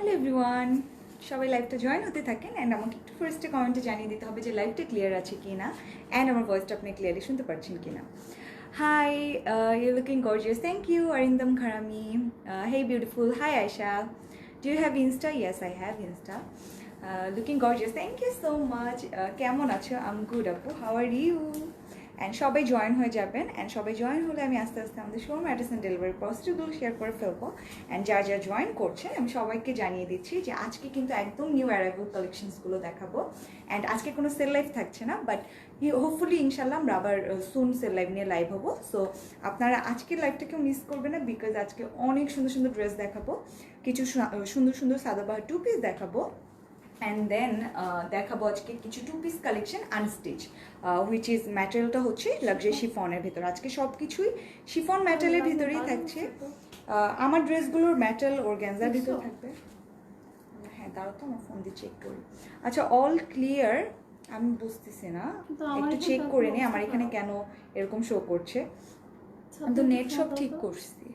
Hello everyone, সবাই লাইভটা join হতে থাকেন অ্যান্ড আমাকে একটু ফার্স্টে কমেন্টে জানিয়ে দিতে হবে যে লাইভটা ক্লিয়ার আছে কি না অ্যান্ড আমার ভয়েসটা আপনি ক্লিয়ারলি শুনতে পাচ্ছেন কি না। Hi, you looking gorgeous, thank you Arindam খারামি। Hey beautiful, hi Ayesha, do you have insta? Yes I have insta. Looking gorgeous, thank you so much. কেমন আছো? আম গুড আপু, হাউ আর ইউ? অ্যান্ড সবাই জয়েন হয়ে যাবেন অ্যান্ড সবাই join হলে আমি আস্তে আস্তে আমাদের শোরুম অ্যাড্রেস অ্যান্ড ডেলিভারি প্রসেসগুলো শেয়ার করে ফেলবো। অ্যান্ড যা যা জয়েন করছেন আমি সবাইকে জানিয়ে দিচ্ছি যে আজকে কিন্তু একদম নিউ অ্যারাইভাল কালেকশনসগুলো দেখাবো। অ্যান্ড আজকে কোনো সেল লাইভ থাকছে না, বাট হোপফুলি ইনশাল্লাহ আমরা আবার সুন সেল লাইভ নিয়ে লাইভ হবো। সো আপনারা আজকের লাইভটাকেও মিস করবেন না, বিকজ আজকে অনেক সুন্দর সুন্দর ড্রেস দেখাবো, কিছু সুন্দর সুন্দর সাদাবাহার টু পিস দেখাবো। অ্যান্ড দেন দেখাবো আজকে কিছু two piece collection unstitch, which is ম্যাটেরিয়ালটা হচ্ছে লাক্সারি শিফনের ভেতর। আজকে সব কিছুই শিফন ম্যাটেরিয়ালের ভিতরেই থাকছে। আমার ড্রেসগুলোর ম্যাটেরিয়াল অর্গানজার ভিতরে থাকবে। হ্যাঁ, দাঁড়াও তো আমার ফোন দিয়ে চেক করি। আচ্ছা, অল ক্লিয়ার? আমি বুঝতেছি না, একটু চেক করে নিই আমার এখানে কেন এরকম শো করছে। আমি তো নেট সব ঠিক করছি।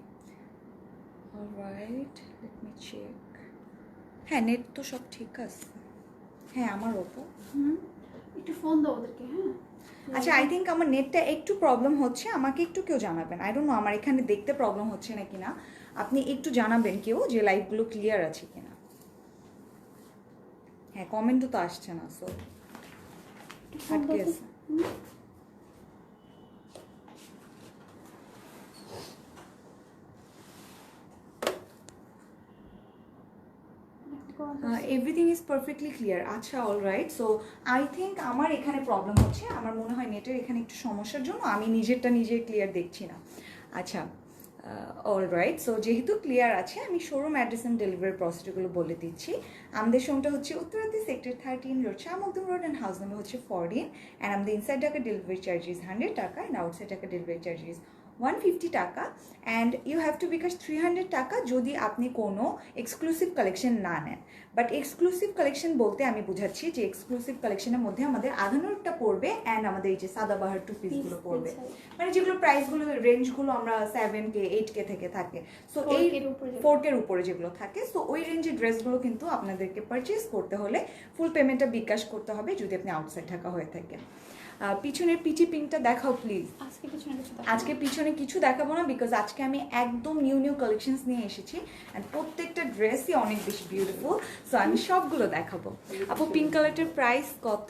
Alright, let me check. হ্যাঁ, নেট তো সব ঠিক আছে। হ্যাঁ, আমারও তো। একটু ফোন দাও ওদেরকে। হ্যাঁ, আচ্ছা, আই থিঙ্ক আমার নেটটা একটু প্রবলেম হচ্ছে, আমাকে একটু কেউ জানাবেন। আই ডোন্ট নো আমার এখানে দেখতে প্রবলেম হচ্ছে না কিনা, আপনি একটু জানাবেন কেউ যে লাইভগুলো ক্লিয়ার আছে কিনা। হ্যাঁ, কমেন্টও তো আসছে না, সো আটকে আছে। Everything is perfectly clear. আচ্ছা, অলরাইট। সো আই থিঙ্ক আমার এখানে প্রবলেম হচ্ছে, আমার মনে হয় নেটের এখানে একটু সমস্যার জন্য আমি নিজেরটা নিজে ক্লিয়ার দেখছি না। আচ্ছা, অলরাইট। সো যেহেতু ক্লিয়ার আছে আমি শোরুম অ্যাড্রেস অ্যান্ড ডেলিভারি প্রসেসগুলো বলে দিচ্ছি। আমাদের শোরুমটা হচ্ছে উত্তরাদি sector 13 road, Shah Makhdum road, and house number হচ্ছে 14। অ্যান্ড আমাদের ইনসাইড ঢাকা ডেলিভারি চার্জেস 100 টাকা and outside Dhaka delivery charges 150 টাকা। অ্যান্ড ইউ হ্যাভ টু বিকাশ 300 টাকা যদি আপনি কোনো এক্সক্লুসিভ কালেকশন না নেন। বাট এক্সক্লুসিভ কালেকশন বলতে আমি বুঝাচ্ছি যে এক্সক্লুসিভ কালেকশনের মধ্যে আমাদের আধানুরটা পড়বে অ্যান্ড আমাদের এই যে সাদাবাহার টু পিসগুলো পড়বে, মানে যেগুলো প্রাইসগুলো রেঞ্জগুলো আমরা 7K 8K থেকে থাকে। সো এই 4K উপরে যেগুলো থাকে, সো ওই রেঞ্জের ড্রেসগুলো কিন্তু আপনাদেরকে পারচেস করতে হলে ফুল পেমেন্টটা বিকাশ করতে হবে যদি আপনি আউটসাইড ঢাকা হয়ে থাকেন। পিছনের পিচি পিঙ্কটা দেখাও প্লিজ। আজকে পিছনে কিছু দেখাবো না, বিকজ আজকে আমি একদম নিউ নিউ কালেকশনস নিয়ে এসেছি অ্যান্ড প্রত্যেকটা ড্রেসই অনেক বেশি বিউটিফুল। সো আমি সবগুলো দেখাবো। আপু, পিঙ্ক কালারটার প্রাইস কত?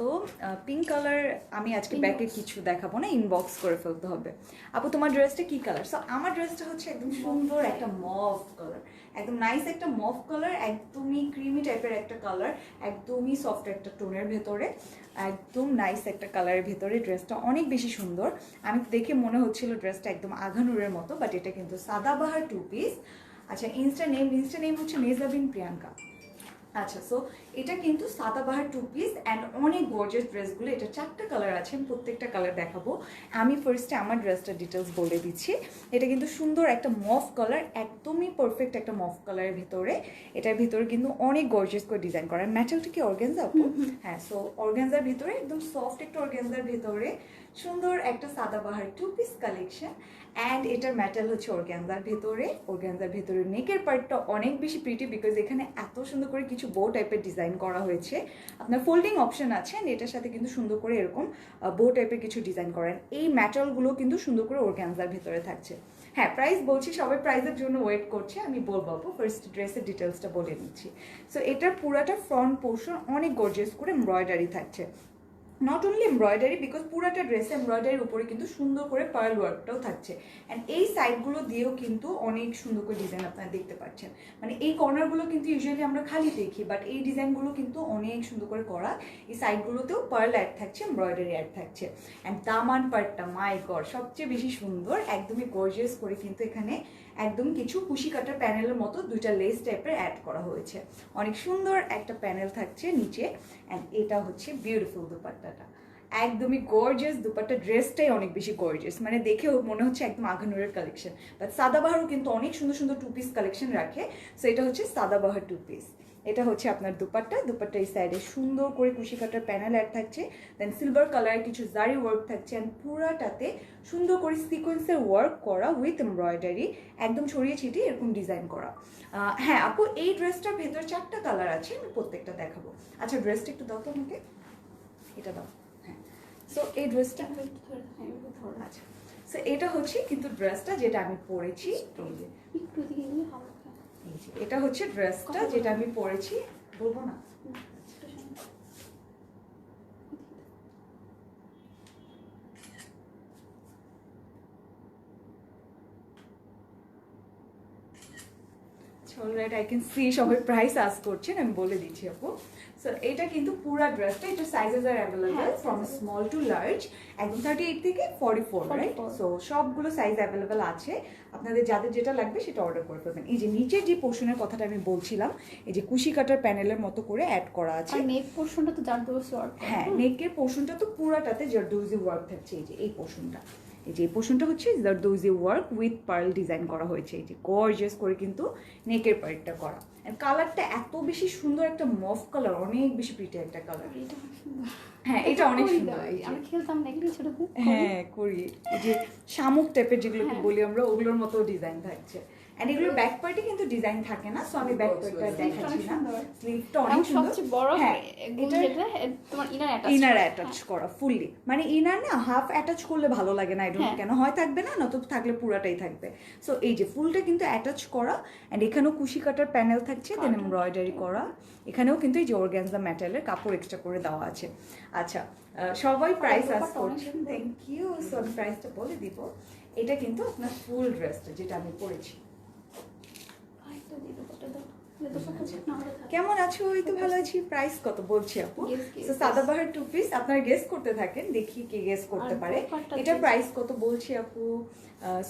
পিঙ্ক কালার আমি আজকে ব্যাকে কিছু দেখাবো না, ইনবক্স করে ফেলতে হবে। আপু, তোমার ড্রেসটা কি কালার? সো আমার ড্রেসটা হচ্ছে একদম সুন্দর একটা মভ কালার, একদম নাইস একটা মভ কালার, একদমই ক্রিমি টাইপের একটা কালার, একদমই সফট একটা টোনের ভেতরে, একদম নাইস একটা কালারের ভেতরে। ড্রেসটা অনেক বেশি সুন্দর, আমি দেখে মনে হচ্ছিল ড্রেসটা একদম আঘানুরের মতো, বাট এটা কিন্তু সাদাবাহার টু পিস। আচ্ছা, ইনস্টা নেম হচ্ছে মেজাবিন প্রিয়াঙ্কা। আচ্ছা, সো এটা কিন্তু সাদাবাহার টু পিস অ্যান্ড অনেক গর্জিয়াস ড্রেসগুলো। এটা 4টা কালার আছে, আমি প্রত্যেকটা কালার দেখাবো। আমি ফার্স্টে আমার ড্রেসটার ডিটেলস বলে দিচ্ছি। এটা কিন্তু সুন্দর একটা মফ কালার, একদমই পারফেক্ট একটা মফ কালারের ভিতরে। এটার ভিতরে কিন্তু অনেক গর্জিয়াস করে ডিজাইন করা। ম্যাটেরিয়ালটা কি অর্গানজা আপু? হ্যাঁ, সো অর্গানজার ভিতরে একদম সফট একটা অর্গানজার ভিতরে সুন্দর একটা Sadabahar two piece collection. And এটার ম্যাটেরিয়াল হচ্ছে অর্গানজার ভেতরে নেকের পার্টটা অনেক বেশি প্রিটি, বিকজ এখানে এত সুন্দর করে কিছু বো টাইপের ডিজাইন করা হয়েছে। আপনার ফোল্ডিং অপশন আছে অ্যান্ড এটার সাথে কিন্তু সুন্দর করে এরকম বো টাইপের কিছু ডিজাইন করেন। এই ম্যাটেরিয়ালগুলো কিন্তু সুন্দর করে অর্গানজার ভেতরে থাকছে। হ্যাঁ, প্রাইস বলছি, সবাই প্রাইসের জন্য ওয়েট করছে, আমি বলবো। ফার্স্ট ড্রেসের ডিটেলসটা বলে দিচ্ছি। সো এটার পুরাটা ফ্রন্ট পোর্শন অনেক গর্জিয়াস করে এমব্রয়ডারি থাকছে। নট অনলি এমব্রয়ডারি, বিকজ পুরাটা ড্রেসে এমব্রয়ডারির উপরে কিন্তু সুন্দর করে পার্ল ওয়ার্কটাও থাকছে। অ্যান্ড এই সাইডগুলো দিয়েও কিন্তু অনেক সুন্দর করে ডিজাইন আপনারা দেখতে পাচ্ছেন। মানে এই কর্নারগুলো কিন্তু ইউজুয়ালি আমরা খালি দেখি, বাট এই ডিজাইনগুলো কিন্তু অনেক সুন্দর করে করা। এই সাইডগুলোতেও পার্ল অ্যাড থাকছে, এমব্রয়ডারি অ্যাড থাকছে। অ্যান্ড দামান পার্টটা মাই গড সবচেয়ে বেশি সুন্দর, একদমই গর্জিয়াস করে কিন্তু এখানে একদম কিছু কুশি কাটার প্যানেলের মতো দুইটা লেস টাইপের অ্যাড করা হয়েছে। অনেক সুন্দর একটা প্যানেল থাকছে নিচে। অ্যান্ড এটা হচ্ছে বিউটিফুল দুপাট্টাটা, একদমই গর্জিয়াস দুপাট্টা। ড্রেসটাই অনেক বেশি গর্জিয়াস, মানে দেখেও মনে হচ্ছে একদম আঘানুরের কালেকশন। বাট সাদাবাহারও কিন্তু অনেক সুন্দর সুন্দর টু পিস কালেকশন রাখে। সো এটা হচ্ছে সাদাবাহার টু পিস। এটা হচ্ছে আপনার দুপাট্টা, দুপাট্টা এই সাইডে সুন্দর করে কুশি কাটার প্যানেল অ্যাড থাকছে, দেন সিলভার কালারের কিছু জারি ওয়ার্ক থাকছে, অ্যান্ড পুরাটাতে সুন্দর করে সিকোয়েন্সের ওয়ার্ক করা উইথ এমব্রয়ডারি, একদম ছড়িয়ে ছিটিয়ে এরকম ডিজাইন করা। হ্যাঁ আপু, এই ড্রেসটার ভেতর 4টা কালার আছে, আমি প্রত্যেকটা দেখাবো। আচ্ছা ড্রেসটা একটু দাও তো আমাকে, এটা দাও। হ্যাঁ, সো এই ড্রেসটা, আচ্ছা সো এটা হচ্ছে কিন্তু ড্রেসটা যেটা আমি পরেছি, এই যে একটু দিকে গেলে ভালো হয়। এই যে এটা হচ্ছে ড্রেসটা যেটা আমি পরেছি, বলবো না? অলরাইট, আই ক্যান সি সবাই প্রাইস আস্ক করছেন, আমি বলে দিচ্ছি আপু। সো এটা কিন্তু পুরা ড্রেসটা, এটা sizes are available from small to large, একদম 38 থেকে 44, রাইট? সো সবগুলো সাইজ অ্যাভেলেবল আছে, আপনাদের যাদের যেটা লাগবে সেটা অর্ডার করে ফেলবেন। এই যে নিচের যে পোর্শনের কথাটা আমি বলছিলাম, এই যে কুশি কাটার প্যানেলের মতো করে অ্যাড করা আছে। আর নেক পোরশনটা তো জারদৌসি ওয়ার্ক। হ্যাঁ, নেকের পোর্শনটা তো পুরাটাতে জারদৌসি ওয়ার্ক থাকছে, এই যে এই পোর্শনটা, এই যে এই পোর্শনটা হচ্ছে zardozi work with pearl design করা হয়েছে, এই যে গর্জিয়াস করে কিন্তু নেকের পার্টটা করা। কালারটা এত বেশি সুন্দর, একটা মফ কালার, অনেক বেশি প্রিটি একটা কালার। এটা খুব সুন্দর। হ্যাঁ, এটা অনেক সুন্দর। আমি খেলতাম না এগুলো ছোটতে। হ্যাঁ করি, এই যে শামুক টাইপের যেগুলোকে বলি আমরা, ওগুলোর মতো ডিজাইন থাকছে। এন্ড এগুলোর ব্যাক পার্টে কিন্তু ডিজাইন থাকে না, সো আমি ব্যাক পার্টটা দেখাচ্ছি না। স্লিভটা অনেক সুন্দর, সবচেয়ে বড় হ্যাঁ এটা তোমার ইনার অ্যাটাচ, ইনার অ্যাটাচ করা ফুললি, মানে ইনার না হাফ অ্যাটাচ করলে ভালো লাগে না, আই ডোন্ট কেন হয় থাকবে না, নত থাকলে পুরাটাই থাকবে। সো এই যে ফুলটা কিন্তু অ্যাটাচ করা, এন্ড এখানেও কুশি কাটার প্যানেল থাকছে, দেন এমব্রয়ডারি করা, এখানেও কিন্তু এই যে অর্গানজা ম্যাটেরিয়ালের কাপড় এক্সট্রা করে দেওয়া আছে। আচ্ছা সবাই প্রাইস আস্ক করছেন, থ্যাংক ইউ। সো আমি প্রাইসটা বলে দিব, এটা কিন্তু আপনার ফুল ড্রেসটা যেটা আমি পরেছি। কেমন আছো? ওই তো ভালো আছি। প্রাইস কত বলছি আপু? সো সাদাবাহার 2 পিস, আপনারা গেস করতে থাকেন, দেখি কে গেস করতে পারে। এটা প্রাইস কত বলছি আপু?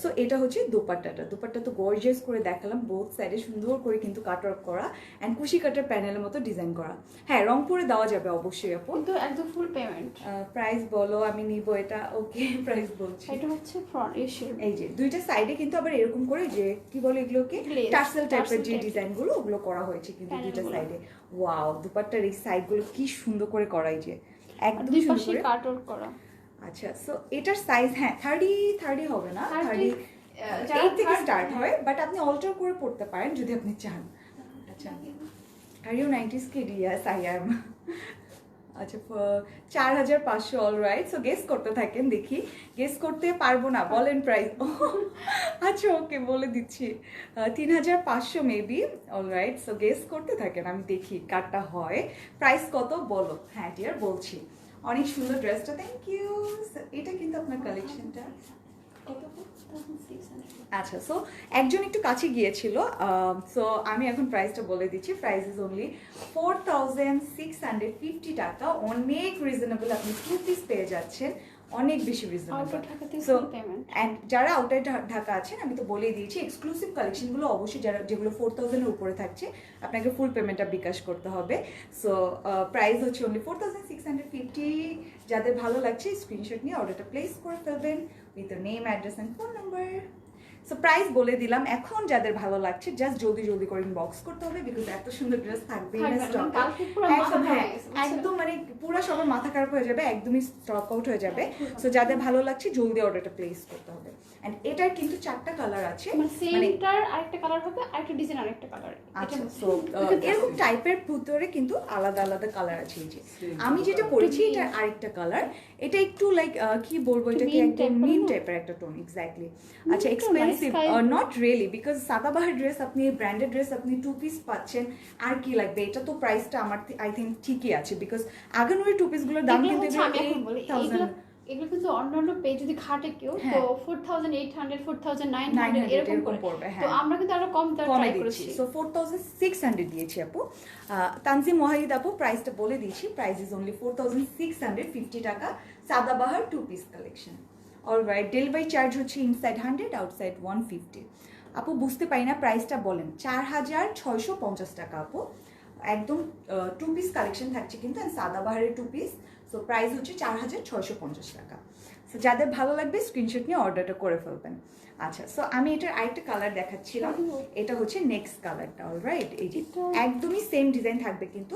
সো এটা হচ্ছে দোপাট্টাটা, দোপাট্টা তো গর্জিয়াস করে দেখালাম, বোথ সাইডে সুন্দর করে কিন্তু কাট ওয়ার্ক করা এন্ড কুশি কাটার প্যানেলের মতো ডিজাইন করা। হ্যাঁ, রংপুরে দেওয়া যাবে অবশ্যই আপু, কিন্তু একদম ফুল পেমেন্ট। প্রাইস বলো, আমি নিব এটা। ওকে, প্রাইস বলছি। এটা হচ্ছে ফ্রন্ট এশিয়ার, এই যে দুইটা সাইডে কিন্তু আবার এরকম করে যে কি বলে এগুলোকে, টার্সেল টাইপের যে ডিজাইনগুলো ওগুলো করা হয়েছে কিন্তু দুইটা সাইডে। ওয়াও, দুপাট্টার এই সাইডগুলো কি সুন্দর করে করাই, যে একদম সুন্দর করে কাট ওয়ার্ক করা। আচ্ছা, সো এটার সাইজ, হ্যাঁ 30 হবে না, 30 থেকে স্টার্ট হয়, বাট আপনি অল্টার করে পড়তে পারেন যদি আপনি চান। আচ্ছা, are you 90s kid? Yes, I am. আচ্ছা 4500, অলরাইট। সো গেস করতে থাকেন, দেখি গেস করতে পারবো না, বলেন প্রাইস। আচ্ছা ওকে, বলে দিচ্ছি 3500 মেবি, অলরাইট। সো গেস করতে থাকেন, আমি দেখি কারটা হয়। প্রাইস কত বলো? হ্যাঁ ডিয়ার বলছি, অনেক সুন্দর ড্রেসটা, থ্যাংক ইউ। এটা কিন্তু আপনার কালেকশনটা কত? আচ্ছা, সো একজন একটু কাছে গিয়েছিল, সো আমি এখন প্রাইসটা বলে দিচ্ছি। প্রাইস ইজ অনলি 4650 টাকা, অনেক রিজনেবল। আপনি 2 পিস পেয়ে যাচ্ছেন, অনেক বেশি রিজনেবল। সো অ্যান্ড যারা আউটসাইড ঢাকা আছেন, আমি তো বলেই দিয়েছি, এক্সক্লুসিভ কালেকশনগুলো অবশ্যই যারা যেগুলো 4000 এর উপরে থাকছে, আপনাকে ফুল পেমেন্টটা বিকাশ করতে হবে। সো প্রাইস হচ্ছে অনলি 4650। যাদের ভালো লাগছে স্ক্রিনশট নিয়ে অর্ডারটা প্লেস করে ফেলবেন with name, address and phone number. So price বলে দিলাম, এখন যাদের ভালো লাগছে জাস্ট জলদি জলদি করে ইনবক্স করতে হবে, বিকজ এত সুন্দর ড্রেস থাকবে না স্টক। একদম, হ্যাঁ একদম, মানে পুরো সবার মাথা খারাপ হয়ে যাবে, একদমই স্টক আউট হয়ে যাবে। সো যাদের ভালো লাগছে জলদি অর্ডারটা প্লেস করতে হবে। এন্ড এটার কিন্তু 4টা কালার আছে, মানে সেমটার আরেকটা কালার হবে, আরেকটা ডিজাইন আরেকটা কালার। আচ্ছা, সো এরকম টাইপের ভিতরে কিন্তু আলাদা আলাদা কালার আছে। এই যে আমি যেটা পরেছি এটা আরেকটা কালার, এটা একটু লাইক কি বলবো, এটাকে একদম মিন টাইপের একটা টোন। এক্স্যাক্টলি। আচ্ছা, expensive not really, because Sadabahar dress আপনি, ব্র্যান্ডেড ড্রেস আপনি 2 পিস পাচ্ছেন, আর কি লাগবে? এটা তো প্রাইসটা আমার আই থিঙ্ক ঠিকই আছে, বিকজ আগানুরি 2 পিসগুলোর দাম কিন্তু 8000। এগুলো কিন্তু অন্যান্য পেজ যদি ঘাটে কেউ তো 4800 4900 এরকম পড়বে। তো আমরা কিন্তু আরো কম ট্রাই করেছি, সো 4600 দিয়েছি আপু। তানজিম ওয়াহিদ আপু প্রাইসটা বলে দিয়েছি, প্রাইস ইজ অনলি 4650 টাকা, Sadabahar 2 piece collection. Alright, delivery charge হচ্ছে ইনসাইড 100, আউটসাইড 150। আপু বুঝতে পারি না, প্রাইসটা বলেন। 4650 টাকা আপু, একদম 2 পিস কালেকশন থাকছে কিন্তু, সাদাবাহারের 2 পিস। সো প্রাইস হচ্ছে 4650 টাকা। সো যাদের ভালো লাগবে স্ক্রিনশট নিয়ে অর্ডারটা করে ফেলবেন। আচ্ছা, সো আমি এটার আরেকটা কালার দেখাচ্ছিলাম, এটা হচ্ছে নেক্সট কালারটা। অলরাইট, এই যে একদমই সেম ডিজাইন থাকবে কিন্তু,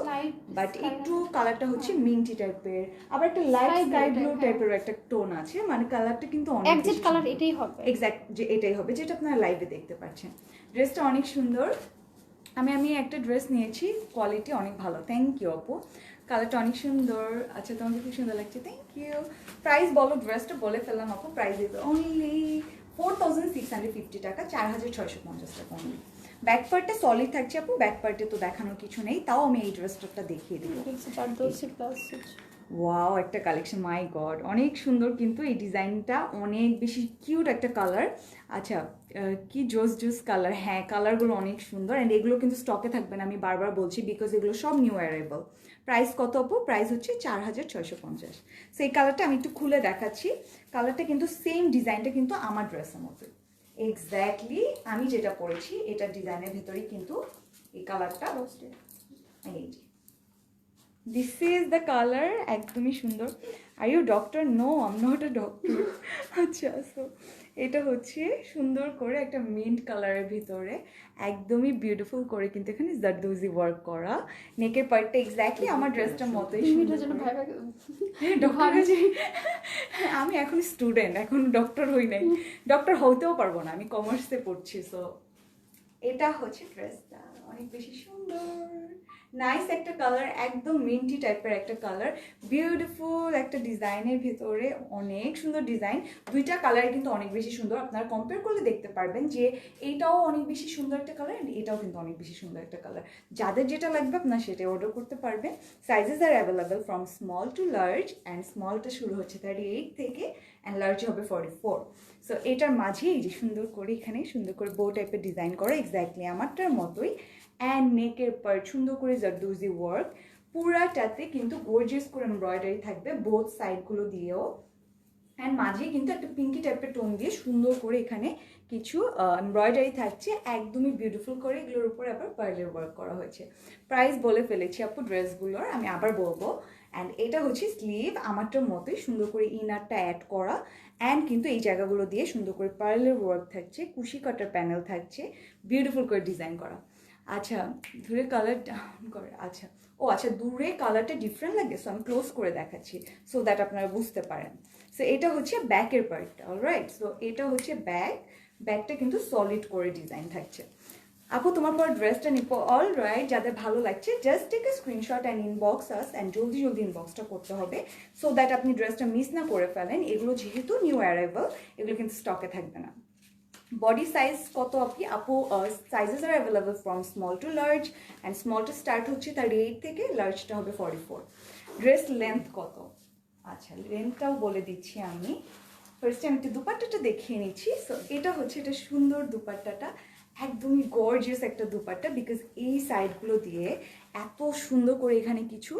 বাট একটু কালারটা হচ্ছে মিন্টি টাইপের, আবার একটা লাইট স্কাই ব্লু টাইপের একটা টোন আছে, মানে কালারটা কিন্তু অনেক এক্সাক্ট কালার এটাই হবে, এক্সাক্ট যে এটাই হবে যেটা আপনারা লাইভে দেখতে পাচ্ছেন। ড্রেসটা অনেক সুন্দর। আমি একটা ড্রেস নিয়েছি, কোয়ালিটি অনেক ভালো। থ্যাংক ইউ আপু, কালারটা অনেক সুন্দর। আচ্ছা, তোমাকে খুব সুন্দর লাগছে, থ্যাংক ইউ। প্রাইস বলো, ড্রেসটা বলে ফেললাম আপু। প্রাইস ইজ অনলি 4650 টাকা, 4650 টাকা অনলি। ব্যাক পার্টটা সলিড থাকছে আপু, ব্যাক পার্টে তো দেখানোর কিছু নেই, তাও আমি এই ড্রেসটা দেখিয়ে দিই। ওয়াও, একটা কালেকশন, মাই গড অনেক সুন্দর কিন্তু এই ডিজাইনটা, অনেক বেশি কিউট একটা কালার। আচ্ছা, কি জোস জোস কালার, হ্যাঁ কালারগুলো অনেক সুন্দর। অ্যান্ড এগুলো কিন্তু স্টকে থাকবে না, আমি বারবার বলছি, বিকজ এগুলো সব নিউ অ্যারাইভাল। প্রাইস কত আপু? প্রাইস হচ্ছে 4650। সো এই কালারটা আমি একটু খুলে দেখাচ্ছি। কালারটা কিন্তু সেম, ডিজাইনটা কিন্তু আমার ড্রেসের মতো এক্স্যাক্টলি, আমি যেটা পরেছি এটা ডিজাইনের ভেতরেই কিন্তু এই কালারটা। এই যে দিস ইজ দ্য কালার, একদমই সুন্দর। Are you doctor? No, I am not a doctor. আচ্ছা, সো এটা হচ্ছে সুন্দর করে একটা মিন্ট কালারের ভিতরে একদমই বিউটিফুল করে কিন্তু এখানে জারদৌজি ওয়ার্ক করা। নেকের পার্টটা এক্স্যাক্টলি আমার ড্রেসটার মতোই সুন্দর। আমি এখন স্টুডেন্ট, এখন ডক্টর হই নাই, ডক্টর হতেও পারবো না, আমি কমার্সে পড়ছি। সো এটা হচ্ছে ড্রেসটা, অনেক বেশি সুন্দর, নাইস একটা কালার, একদম মিন্টি টাইপের একটা কালার, বিউটিফুল একটা ডিজাইনের ভিতরে, অনেক সুন্দর ডিজাইন। দুইটা কালার কিন্তু অনেক বেশি সুন্দর, আপনারা কম্পেয়ার করলে দেখতে পারবেন যে এইটাও অনেক বেশি সুন্দর একটা কালার, এটাও কিন্তু অনেক বেশি সুন্দর একটা কালার। যাদের যেটা লাগবে আপনারা সেটা অর্ডার করতে পারবেন। Sizes are available from small to large, and স্মলটা শুরু হচ্ছে 38 থেকে, অ্যান্ড লার্জ হবে 44। সো এটার মাঝে এই যে সুন্দর করে এখানে সুন্দর করে বো টাইপের ডিজাইন করা, এক্স্যাক্টলি আমারটার মতোই। অ্যান্ড নেকের পার্ট সুন্দর করে জারদৌজি ওয়ার্ক, পুরাটাতে কিন্তু গর্জিয়াস করে এমব্রয়ডারি থাকবে বোথ সাইডগুলো দিয়েও। অ্যান্ড মাঝে কিন্তু একটা পিঙ্কি টাইপের টোন দিয়ে সুন্দর করে এখানে কিছু এমব্রয়ডারি থাকছে, একদমই বিউটিফুল করে। এগুলোর উপরে আবার পার্লের ওয়ার্ক করা হয়েছে। প্রাইস বলে ফেলেছি আপু ড্রেসগুলোর, আমি আবার বলবো। অ্যান্ড এটা হচ্ছে স্লিভ, আমারটার মতোই সুন্দর করে ইনারটা অ্যাড করা, অ্যান্ড কিন্তু এই জায়গাগুলো দিয়ে সুন্দর করে পার্লের ওয়ার্ক থাকছে, কুশি কাটার প্যানেল থাকছে, বিউটিফুল করে ডিজাইন করা। আচ্ছা, দূরে কালার ডাউন করে, আচ্ছা ও আচ্ছা, দূরে কালারটা ডিফারেন্ট লাগে, সো আমি ক্লোজ করে দেখাচ্ছি সো দ্যাট আপনারা বুঝতে পারেন। সো এটা হচ্ছে ব্যাকের পার্টটা, অলরাইট। সো এটা হচ্ছে ব্যাক, ব্যাকটা কিন্তু সলিড করে ডিজাইন থাকছে। আপু তোমার পর ড্রেসটা নিবো, অলরাইট। যাদের ভালো লাগছে just take a screenshot and inbox us, and জলদি জলদি ইনবক্সটা করতে হবে সো দ্যাট আপনি ড্রেসটা মিস না করে ফেলেন। এগুলো যেহেতু নিউ অ্যারাইভাল, এগুলো কিন্তু স্টকে থাকবে না। বডি সাইজ কত আপু? Sizes are available from small to large, and স্মলটা স্টার্ট হচ্ছে 38 থেকে, লার্জটা হবে 44। ড্রেস লেন্থ কত? আচ্ছা, লেন্থটাও বলে দিচ্ছি আমি। ফার্স্টে আমি একটু দুপাট্টাটা দেখিয়ে নিচ্ছি। সো এটা হচ্ছে, এটা সুন্দর দুপাট্টাটা, একদমই গর্জিয়াস একটা দুপাট্টা, বিকজ এই সাইডগুলো দিয়ে এত সুন্দর করে এখানে কিছু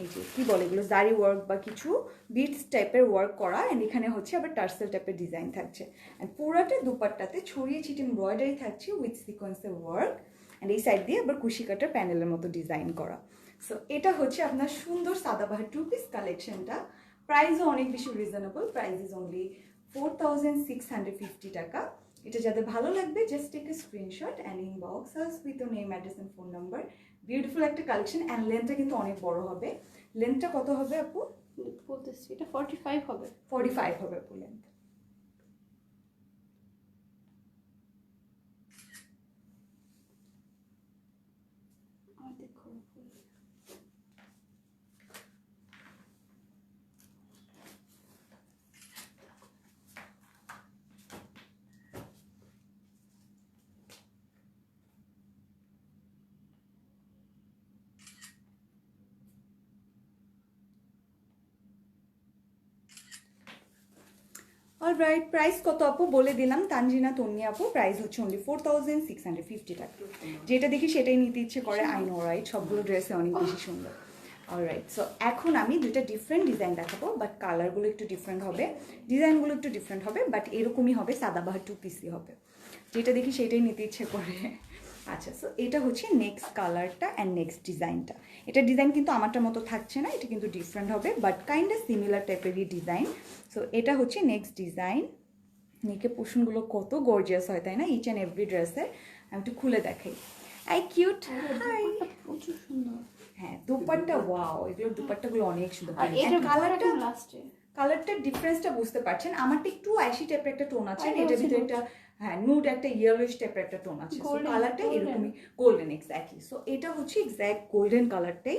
এই যে কী বলে এগুলো, জারি ওয়ার্ক বা কিছু বিটস টাইপের ওয়ার্ক করা, অ্যান্ড এখানে হচ্ছে আবার টার্সেল টাইপের ডিজাইন থাকছে। অ্যান্ড পুরাটা দুপাট্টাতে ছড়িয়ে ছিটিয়ে এমব্রয়ডারি থাকছে উইথ সিকোয়েন্সের ওয়ার্ক, অ্যান্ড এই সাইড দিয়ে আবার কুশি কাটার প্যানেলের মতো ডিজাইন করা। সো এটা হচ্ছে আপনার সুন্দর সাদাবাহার টু পিস কালেকশনটা। প্রাইসও অনেক বেশি রিজনেবল, প্রাইস ইজ অনলি 4650 টাকা। এটা যাদের ভালো লাগবে just take a screenshot and inbox us with your name, address and phone number. Beautiful একটা কালেকশন, অ্যান্ড লেন্থটা কিন্তু অনেক বড় হবে। লেন্থটা কত হবে আপু? বলতেছি এটা 45 হবে। 45 হবে আপু লেন্থ। অলরাইট, প্রাইস কত আপু বলে দিলাম, তানজিনা তন্নি আপু। প্রাইস হচ্ছে অনলি 4650 টাকা। যেটা দেখি সেটাই নিতে ইচ্ছে করে, আই নো রাইট, সবগুলো ড্রেসে অনেক বেশি সুন্দর। অলরাইট, সো এখন আমি দুইটা ডিফারেন্ট ডিজাইন দেখাবো, বাট কালারগুলো একটু ডিফারেন্ট হবে, ডিজাইনগুলো একটু ডিফারেন্ট হবে, বাট এরকমই হবে, সাদাবাহার টু পিসই হবে। যেটা দেখি সেটাই নিতে ইচ্ছে করে। আচ্ছা, সো এটা হচ্ছে নেক্সট কালারটা অ্যান্ড নেক্সট ডিজাইনটা। এটা ডিজাইন কিন্তু আমারটার মতো থাকছে না, এটা কিন্তু ডিফারেন্ট হবে, বাট কাইন্ড অফ সিমিলার টাইপেরই ডিজাইন। সো এটা হচ্ছে নেক্সট ডিজাইন। নেকে পোর্শনগুলো কত গর্জিয়াস হয় তাই না, ইচ অ্যান্ড এভরি ড্রেসের। আমি একটু খুলে দেখাই। I cute, hi. প্রচুর সুন্দর। হ্যাঁ, দুপাট্টা, ওয়াও, এগুলোর দুপাট্টাগুলো অনেক সুন্দর। আর এটার কালারটা লাস্টে, কালারটার ডিফারেন্সটা বুঝতে পারছেন, আমারটা একটু আইসি টাইপের একটা টোন আছে, এটার ভিতরে একটা হ্যাঁ নুড একটা ইয়েলোইশ টাইপের একটা টোন আছে। সো কালারটা এরকমই গোল্ডেন এক্স্যাক্টলি। সো এটা হচ্ছে এক্স্যাক্ট গোল্ডেন কালারটাই,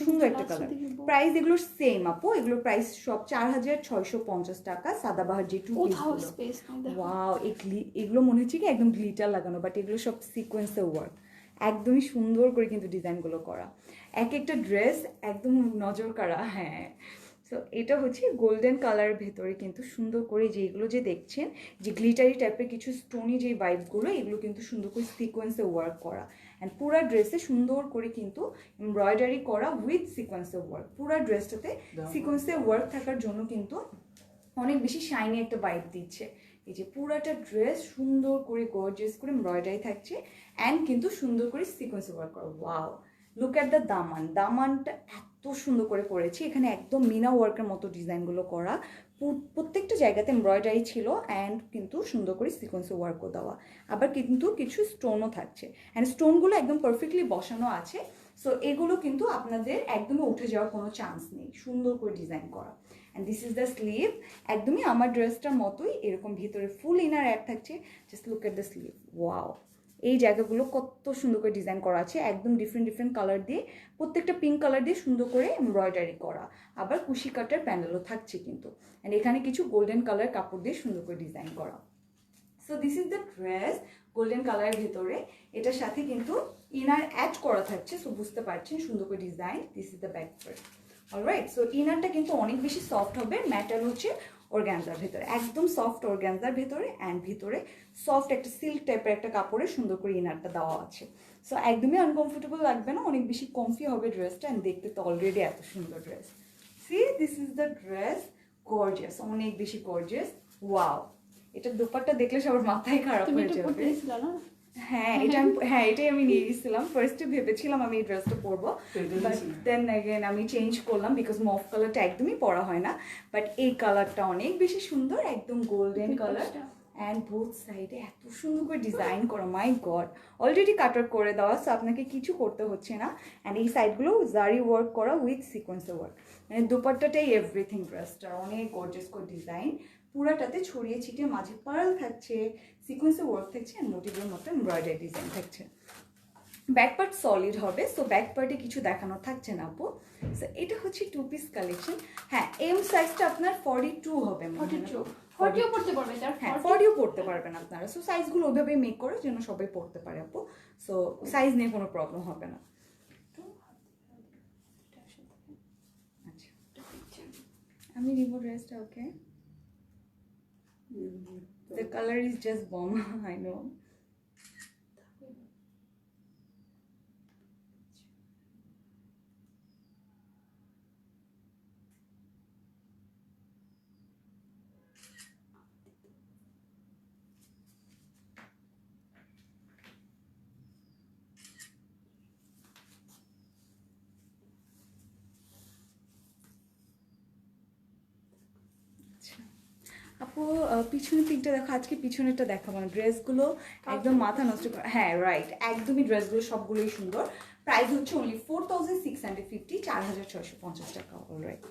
সুন্দর একটা কালার। প্রাইস এগুলোর সেম আপু, এগুলোর প্রাইস সব 4650 টাকা। সাদাবাহার যে টু পিস, ওয়াও, এগুলো মনে হচ্ছে কি একদম গ্লিটার লাগানো, বাট এগুলো সব সিকোয়েন্সের ওয়ার্ক, একদমই সুন্দর করে কিন্তু ডিজাইনগুলো করা, এক একটা ড্রেস একদম নজর কাড়া। হ্যাঁ, সো এটা হচ্ছে গোল্ডেন কালারের ভেতরে কিন্তু সুন্দর করে যেগুলো যে দেখছেন যে গ্লিটারি টাইপের কিছু স্টোনি যে ভাইবসগুলো, এগুলো কিন্তু সুন্দর করে সিকোয়েন্সে ওয়ার্ক করা, অ্যান্ড পুরা ড্রেসে সুন্দর করে কিন্তু এমব্রয়ডারি করা উইথ সিকোয়েন্সের ওয়ার্ক। পুরা ড্রেসটাতে সিকোয়েন্সের ওয়ার্ক থাকার জন্য কিন্তু অনেক বেশি শাইনি একটা ভাইব দিচ্ছে। এই যে পুরাটা ড্রেস সুন্দর করে গর্জিয়াস করে এমব্রয়ডারি থাকছে অ্যান্ড কিন্তু সুন্দর করে সিকোয়েন্সে ওয়ার্ক করা। ওয়াও, লুক অ্যাট দ্য দামান, দামানটা এত সুন্দর করে করেছি, এখানে একদম মিনা ওয়ার্কের মতো ডিজাইনগুলো করা, প্রত্যেকটা জায়গাতে এমব্রয়ডারি ছিল অ্যান্ড কিন্তু সুন্দর করে সিকোয়েন্সে ওয়ার্কও দেওয়া, আবার কিন্তু কিছু স্টোনও থাকছে অ্যান্ড স্টোনগুলো একদম পারফেক্টলি বসানো আছে। সো এগুলো কিন্তু আপনাদের একদমই উঠে যাওয়ার কোনো চান্স নেই, সুন্দর করে ডিজাইন করা। And this is the sleeve, একদমই আমার ড্রেসটার মতোই এরকম ভিতরে ফুল ইনার অ্যাড থাকছে। Just look at the sleeve, wow, এই জায়গাগুলো কত সুন্দর করে ডিজাইন করা আছে, একদম ডিফারেন্ট ডিফারেন্ট কালার দিয়ে, প্রত্যেকটা পিঙ্ক কালার দিয়ে সুন্দর করে এমব্রয়ডারি করা, আবার কুশি কাটের প্যানেলও থাকছে কিন্তু, অ্যান্ড এখানে কিছু গোল্ডেন কালার কাপড় দিয়ে সুন্দর করে ডিজাইন করা। So this is the dress golden কালারের ভেতরে, এটার সাথে কিন্তু ইনার অ্যাড করা থাকছে। সো বুঝতে পারছেন সুন্দর করে design. This is the back part. Alright, so ইনারটা কিন্তু অনেক বেশি সফট হবে, ম্যাটার হচ্ছে অর্গানজার ভেতরে, একদম সফট অর্গানজার ভেতরে, অ্যান্ড ভিতরে সফট একটা সিল্ক টাইপের একটা কাপড়ে সুন্দর করে ইনারটা দেওয়া আছে। সো একদমই আনকমফোর্টেবল লাগবে না, অনেক বেশি কমফি হবে ড্রেসটা, অ্যান্ড দেখতে তো অলরেডি এত সুন্দর dress. See, this is the dress, gorgeous, অনেক বেশি গর্জিয়াস। ওয়াও, এটা দোপাট্টা দেখলে সবার মাথায় খারাপ হয়ে যাবে। হ্যাঁ, এটাই আমি নিয়ে গেছিলাম। ফার্স্টে ভেবেছিলাম আমি এই ড্রেসটা পরবো, বাট দেন অ্যাগেন আমি চেঞ্জ করলাম বিকজ মফ কালারটা একদমই পরা হয় না, বাট এই কালারটা অনেক বেশি সুন্দর, একদম গোল্ডেন কালার, অ্যান্ড বোথ সাইডে এত সুন্দর করে ডিজাইন করা, মাই গড, অলরেডি কাটার করে দেওয়া, সো আপনাকে কিছু করতে হচ্ছে না। অ্যান্ড এই সাইডগুলো জারি ওয়ার্ক করা উইথ সিকোয়েন্সের ওয়ার্ক, মানে দুপাট্টাটাই এভরিথিং ড্রেসটার অনেক গর্জিয়াস করে ডিজাইন, পুরাটাতে ছড়িয়ে ছিটিয়ে মাঝে পার্ল থাকছে, সিকোয়েন্সে ওয়ার্ক থাকছে, অ্যান্ড মোটিভের মতো এমব্রয়ডারি ডিজাইন থাকছে। ব্যাক পার্ট সলিড হবে, সো ব্যাক পার্টে কিছু দেখানো থাকছে না আপু। সো এটা হচ্ছে টু পিস কালেকশন। হ্যাঁ, এম সাইজটা আপনার 42 হবে, 40ও পড়তে পারবে, হ্যাঁ 40ও পড়তে পারবেন আপনারা। সো সাইজগুলো ওইভাবেই মেক করে যেন সবাই পড়তে পারে আপু, সো সাইজ নিয়ে কোনো প্রবলেম হবে না। আচ্ছা, আমি নিব ড্রেসটা। ওকে, the color is just bomb. I know. আপু পিছনের পিকটা দেখো, আজকে পিছনেরটা দেখাবো না, ড্রেসগুলো একদম মাথা নষ্ট করা। হ্যাঁ রাইট, একদমই ড্রেসগুলো সবগুলোই সুন্দর। প্রাইস হচ্ছে অনলি 4650, 4650 টাকা। অলরাইট,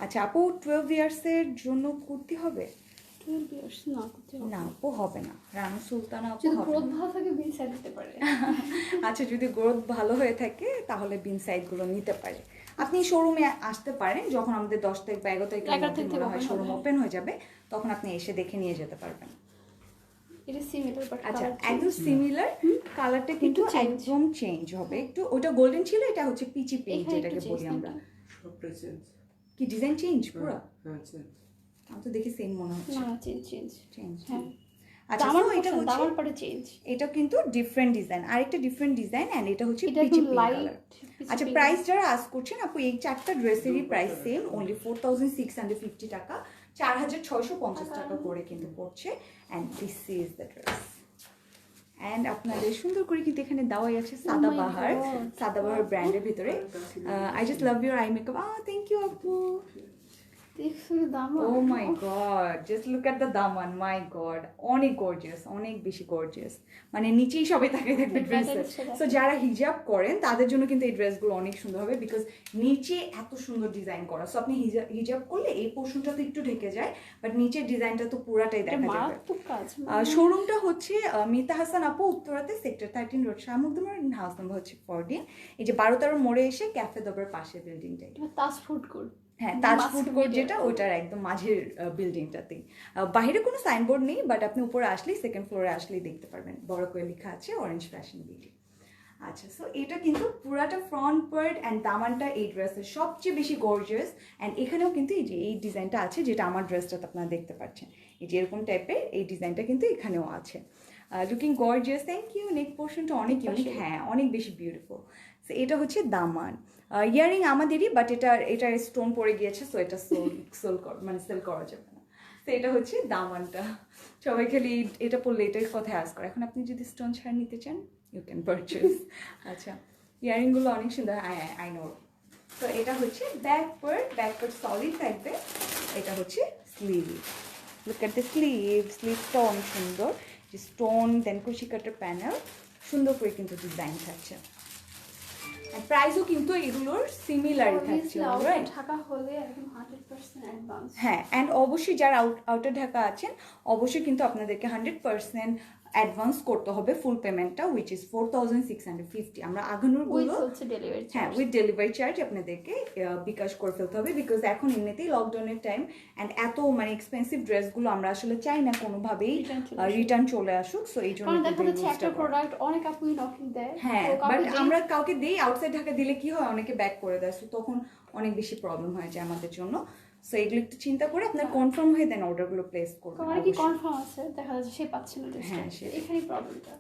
আচ্ছা আপু 12 ইয়ার্সের জন্য কুর্তি হবে? 12 ইয়ার্স না, কুর্তি না আপু হবে না, রানু সুলতানা আপু যদি হবে গ্রোথ না। ভালো থাকে বিন সাইড দিতে পারে। আচ্ছা, যদি গ্রোথ ভালো হয়ে থাকে তাহলে বিন সাইডগুলো নিতে পারে। আপনি শোরুমে আসতে পারেন, যখন আমাদের 10 তারিখ বা 11 তারিখের মধ্যে শোরুম ওপেন হয়ে যাবে, তখন আপনি এসে দেখে নিয়ে যেতে পারবেন। এটা সিমিলার, বাট আচ্ছা একদম সিমিলার, কালারটা কিন্তু একদম চেঞ্জ হবে একটু। ওটা গোল্ডেন ছিল, এটা হচ্ছে পিচি পিঙ্ক যেটাকে বলি আমরা। কি ডিজাইন চেঞ্জ পুরো? হ্যাঁ চেঞ্জ। আমি তো দেখি সেম মনে হচ্ছে। না, চেঞ্জ। হ্যাঁ, আচ্ছা এটা হচ্ছে দামার পরে চেঞ্জ, এটা কিন্তু ডিফারেন্ট ডিজাইন, আরেকটা ডিফারেন্ট ডিজাইন, এন্ড এটা হচ্ছে এটা পিচি পিঙ্ক লাইট। কালার। আচ্ছা, প্রাইস যারা আস্ক করছেন আপু, এই চারটা ড্রেসেরই প্রাইস সেম, অনলি 4650 টাকা, 4650 টাকা করে কিন্তু পড়ছে। And this is the dress, and আপনাদের সুন্দর করে কিন্তু এখানে দেওয়াই আছে সাদাবাহার, সাদাবাহার ব্র্যান্ডের ভিতরে। I just love your eye makeup. Thank you আপু। Oh my god, just look at the daman, my god, অনেক গর্জিয়াস, অনেক বেশি গর্জিয়াস, মানে নিচেই সবাই তাকিয়ে থাকবে ড্রেসের। সো যারা হিজাব করেন তাদের জন্য কিন্তু এই ড্রেসগুলো অনেক সুন্দর হবে, বিকজ নিচে এত সুন্দর ডিজাইন করা। সো আপনি হিজাব করলে এই পোর্শনটা তো একটু ঢেকে যায়, বাট নিচের ডিজাইনটা তো পুরাটাই দেখা যাবে। শোরুমটা হচ্ছে মিতা হাসান আপু, উত্তরাতে সেক্টর 13 রোড, শাহমুকদুমার, হাউস নাম্বার হচ্ছে 14। এই যে 12-13 মোড়ে এসে ক্যাফে দবের পাশে বিল্ডিংটাই, তাজ ফুড কোর্ট। হ্যাঁ, তাজ ফুড কোর্ট যেটা, ওইটার একদম মাঝের বিল্ডিংটাতেই। বাইরে কোনো সাইনবোর্ড নেই, বাট আপনি উপরে আসলেই, সেকেন্ড ফ্লোরে আসলেই দেখতে পারবেন বড় করে লেখা আছে অরেঞ্জ ফ্যাশন বিউটি। আচ্ছা, সো এটা কিন্তু পুরাটা ফ্রন্ট পার্ট অ্যান্ড দামানটা এই ড্রেসের সবচেয়ে বেশি গর্জিয়াস। অ্যান্ড এখানেও কিন্তু এই যে এই ডিজাইনটা আছে, যেটা আমার ড্রেসটাতে আপনারা দেখতে পাচ্ছেন, এই যে এরকম টাইপের এই ডিজাইনটা কিন্তু এখানেও আছে। Looking gorgeous, thank you. Neck পোর্শনটা অনেক ইউনিক, হ্যাঁ অনেক বেশি বিউটিফুল। সো এটা হচ্ছে দামান। ইয়ারিং আমাদেরই, বাট এটার স্টোন পড়ে গিয়েছে, সো এটা মানে সেল করা যাবে না। তো এটা হচ্ছে দামানটা। সবাই খালি এটা পড়লে এটার কথা আস করে। এখন আপনি যদি স্টোন ছাড়া নিতে চান, ইউ ক্যান পারচেস। আচ্ছা, ইয়ারিংগুলো অনেক সুন্দর, আই নো। তো এটা হচ্ছে ব্যাক পার্ট সলিড থাকবে। এটা হচ্ছে স্লিভ। লুক এট দ্য স্লিভটা অনেক সুন্দর, যে স্টোন দেন কুশি কাটার প্যানেল, সুন্দর করে কিন্তু ডিজাইন থাকছে। প্রাইসও কিন্তু এগুলোর সিমিলারই থাকছে, রাইট? ঢাকা হলে একদম 100% অ্যাডভান্স। হ্যাঁ, অ্যান্ড অবশ্যই যারা আউটার ঢাকা আছেন, অবশ্যই কিন্তু আপনাদেরকে 100% অ্যাডভান্স করতে হবে ফুল পেমেন্টটা, উইচ ইজ 4650। আমরা আগানোরগুলো, হ্যাঁ, উইথ ডেলিভারি চার্জ আপনাদেরকে বিকাশ করে ফেলতে হবে, বিকজ এখন এমনিতেই লকডাউনের টাইম, অ্যান্ড এত মানে এক্সপেন্সিভ ড্রেসগুলো আমরা আসলে চাই না কোনোভাবেই রিটার্ন চলে আসুক। সো এই জন্য একটা প্রোডাক্ট অনেক আপুই নকিং দেয়, হ্যাঁ, বাট আমরা কাউকে দেই আউটসাইড ঢাকা দিলে কি হয়, অনেকে ব্যাক করে দেয়, সো তখন অনেক বেশি প্রবলেম হয়ে যায় আমাদের জন্য। সো এগুলো একটু চিন্তা করে আপনার কনফার্ম হয়ে দেন অর্ডারগুলো প্লেস করবেন। আমার কি কনফার্ম আছে, দেখা যাচ্ছে সে পাচ্ছে না, হ্যাঁ, এখানেই প্রবলেমটা।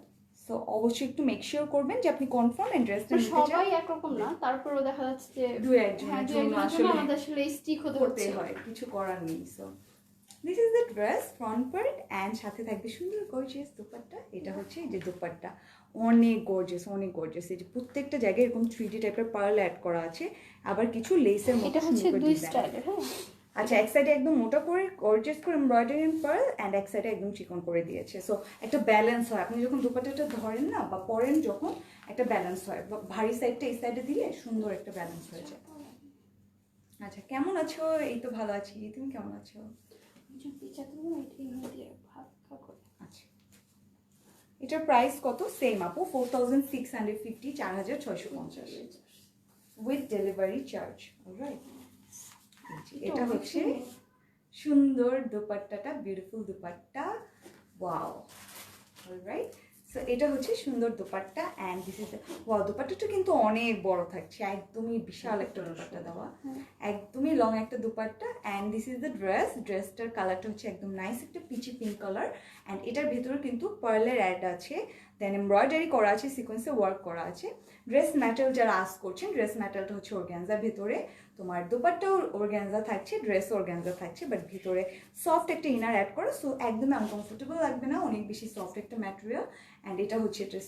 সো অবশ্যই একটু মেক শিওর করবেন যে আপনি কনফার্ম অ্যাড্রেসটা নিতে চান। সবাই একরকম না, তারপরেও দেখা যাচ্ছে যে দুই একজনের জন্য আসলে আমাদের আসলে স্টিক হতে হয়, কিছু করার নেই। So this is the dress front part, and সাথে থাকবে সুন্দর গর্জিয়াস দুপাট্টা। এটা হচ্ছে এই যে দুপাট্টা, অনেক গর্জিয়াস, অনেক গর্জিয়াস। এই যে প্রত্যেকটা জায়গায় এরকম 3D টাইপের পার্ল অ্যাড করা আছে, আবার কিছু লেসের মতো। এটা হচ্ছে দুই স্টাইলের, হ্যাঁ। আচ্ছা, এক সাইডে একদম মোটা করে গর্জিয়াস করে এমব্রয়ডারি এন্ড পার্ল, অ্যান্ড এক সাইডে একদম চিকন করে দিয়েছে। সো একটা ব্যালেন্স হয়, আপনি যখন দুপাট্টাটা ধরেন না বা পরেন যখন, একটা ব্যালেন্স হয়। ভারী সাইডটা এই সাইডে দিলে সুন্দর একটা ব্যালেন্স হয়ে যায়। আচ্ছা, কেমন আছো? এই তো ভালো আছি, তুমি কেমন আছো? আচ্ছা, এটার প্রাইস কত? সেম আপু, 4650, 4650 উইথ ডেলিভারি চার্জ। অলরাইট, এটা হচ্ছে সুন্দর দুপাট্টাটা, beautiful dupatta, wow. Alright, so এটা হচ্ছে সুন্দর dupatta, and this is wow. দুপাট্টাটা কিন্তু অনেক বড় থাকছে, একদমই বিশাল একটা দুপাট্টা দেওয়া, একদমই লং একটা dupatta. And this is the ড্রেসটার কালারটা হচ্ছে একদম নাইস একটা পিচি পিঙ্ক কালার, অ্যান্ড এটার ভিতরে কিন্তু পার্লের অ্যাড আছে, দেন এমব্রয়ডারি করা আছে, সিকোয়েন্সে ওয়ার্ক করা আছে। ড্রেস ম্যাটেরিয়াল যারা আস্ক করছেন, ড্রেস ম্যাটেরিয়ালটা হচ্ছে অর্গ্যানজার ভিতরে, তোমার দুপাট্টাও অর্গ্যানজা থাকছে, ড্রেসও অর্গ্যানজা থাকছে, বাট ভিতরে সফট একটা ইনার অ্যাড করা, সো একদমই আনকমফোর্টেবল লাগবে না, অনেক বেশি সফট একটা ম্যাটেরিয়াল। অ্যান্ড এটা হচ্ছে এটা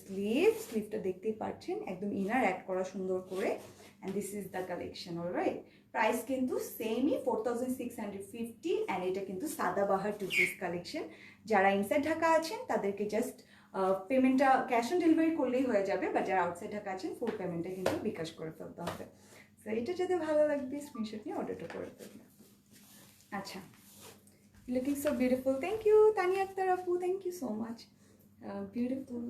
স্লিভটা দেখতেই পাচ্ছেন, একদম ইনার অ্যাড করা সুন্দর করে। And this is the collection. Alright, price কিন্তু সেমই, 4650, অ্যান্ড এটা কিন্তু সাদাবাহার 2 পিস কালেকশন। যারা ইনসাইড ঢাকা আছেন তাদেরকে জাস্ট পেমেন্টটা ক্যাশ অন ডেলিভারি করলেই হয়ে যাবে, বাট যারা আউটসাইড ঢাকা আছেন ফুল পেমেন্টটা কিন্তু বিকাশ করে ফেলতে হবে। তো এটা যদি ভালো লাগবে স্ক্রিনশট নিয়ে অর্ডারটা করে ফেলবে। আচ্ছা, looking so beautiful, thank you Tania Akter আপু, thank you so much, beautiful.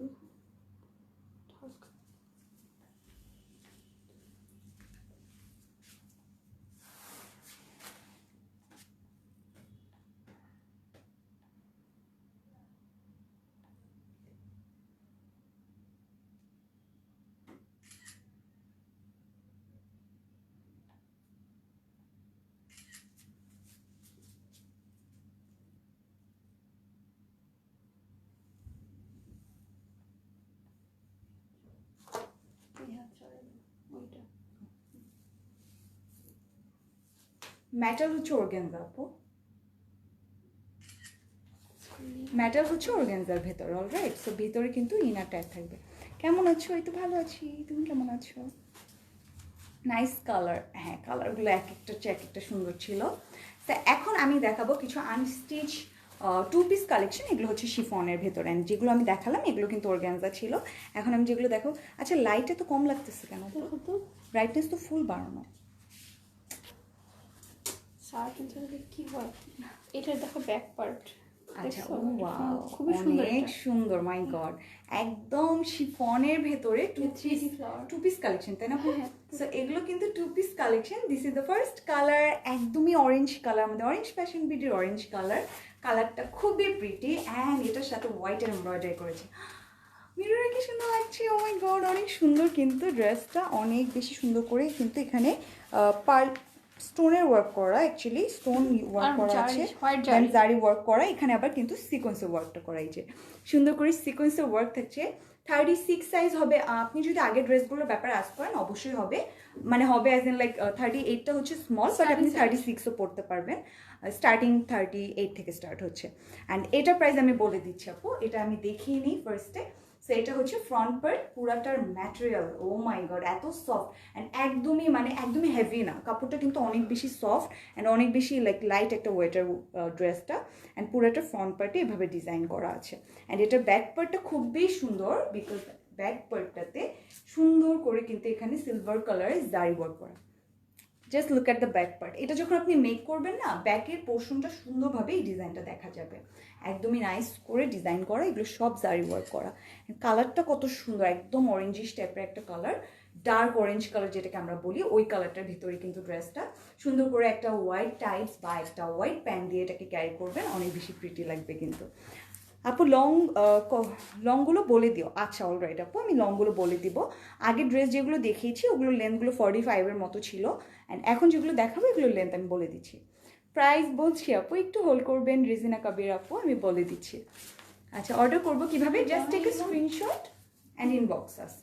Matter হচ্ছে অর্গ্যানজা আপু। ম্যাটার হচ্ছে অর্গানজার ভেতরে, অলরাইট। সো ভিতরে কিন্তু ইনার ট্যাগ থাকবে। কেমন আছো? এই তো ভালো আছি, তুমি কেমন আছো? নাইস কালার, হ্যাঁ কালারগুলো এক একটা হচ্ছে এক একটা সুন্দর ছিল। তো এখন আমি দেখাবো কিছু আনস্টিচ টু পিস কালেকশন। এগুলো হচ্ছে শিফনের ভেতরে, অ্যান্ড যেগুলো আমি দেখালাম এগুলো কিন্তু অর্গানজা ছিল। এখন আমি যেগুলো দেখো, আচ্ছা লাইটে তো কম লাগতেছে কেন? দেখো তো ব্রাইটনেস তো ফুল বাড়ানো। কি হয় এটা, দেখো ব্যাক পার্ট। আচ্ছা, ও ওয়াও, খুবই সুন্দর, অনেক সুন্দর, মাই গড। একদম শিফনের ভেতরে টু পিস কালেকশন, তাই না? সো এগুলো কিন্তু two piece collection. This is the first colour, একদমই অরেঞ্জ কালার, আমাদের অরেঞ্জ ফ্যাশন বিডির অরেঞ্জ কালার। কালারটা খুবই প্রিটি, অ্যান্ড এটার সাথে হোয়াইটের এমব্রয়ডারি করেছে। মিররে কি সুন্দর লাগছে, ও মাই গড, অনেক সুন্দর। কিন্তু ড্রেসটা অনেক বেশি সুন্দর করে কিন্তু এখানে পার্ল স্টোনের ওয়ার্ক করা, অ্যাকচুয়ালি স্টোন ওয়ার্ক করা আছে, জারি ওয়ার্ক করা। এখানে আবার কিন্তু সিকোয়েন্সের ওয়ার্কটা করা, এই যে সুন্দর করে সিকোয়েন্সের ওয়ার্ক থাকছে। 36 সাইজ হবে। আপনি যদি আগের ড্রেসগুলোর ব্যাপারে আস করেন অবশ্যই হবে, মানে হবে অ্যাজ ইন লাইক 38টা হচ্ছে স্মল, বাট আপনি 36ও পড়তে পারবেন। স্টার্টিং 38 থেকে স্টার্ট হচ্ছে। অ্যান্ড এটার প্রাইস আমি বলে দিচ্ছি আপু, এটা আমি দেখিয়ে নিই ফার্স্টে। সো এটা হচ্ছে ফ্রন্ট পার্ট, পুরাটার ম্যাটেরিয়াল, ও মাই গড এত সফট, অ্যান্ড একদমই মানে একদমই হেভি না, কাপড়টা কিন্তু অনেক বেশি সফট অ্যান্ড অনেক বেশি লাইক লাইট একটা ওয়েটার ড্রেসটা। অ্যান্ড পুরাটা ফ্রন্ট পার্টে এভাবে ডিজাইন করা আছে। অ্যান্ড এটার ব্যাক পার্টটা খুবই সুন্দর, বিকজ ব্যাক পার্টটাতে সুন্দর করে কিন্তু এখানে সিলভার কালারের জারি ওয়ার্ক করা। Just look at the back part. এটা যখন আপনি মেক করবেন না, ব্যাকের পোর্শনটা সুন্দরভাবে এই ডিজাইনটা দেখা যাবে, একদমই নাইস করে ডিজাইন করা, এগুলো সব জারি ওয়ার্ক করা। কালারটা কত সুন্দর, একদম অরেঞ্জিশ টাইপের একটা কালার, ডার্ক অরেঞ্জ কালার যেটাকে আমরা বলি, ওই কালারটার ভিতরে কিন্তু ড্রেসটা সুন্দর করে একটা হোয়াইট টাইপস বা একটা হোয়াইট প্যান্ট দিয়ে এটাকে ক্যারি করবেন, অনেক বেশি প্রিটি লাগবে কিন্তু। আপু লংগুলো বলে দিও। আচ্ছা অলরাইট আপু, আমি লংগুলো বলে দিব। আগের ড্রেস যেগুলো দেখিয়েছি ওগুলো লেন্থগুলো 45-এর মতো ছিল, অ্যান্ড এখন যেগুলো দেখাবো এগুলোর লেন্থ আমি বলে দিচ্ছি। প্রাইস বলছি আপু, একটু হোল্ড করবেন রিজিনা কাবির আপু, আমি বলে দিচ্ছি। আচ্ছা অর্ডার করবো কিভাবে? Just take a screenshot and inbox us.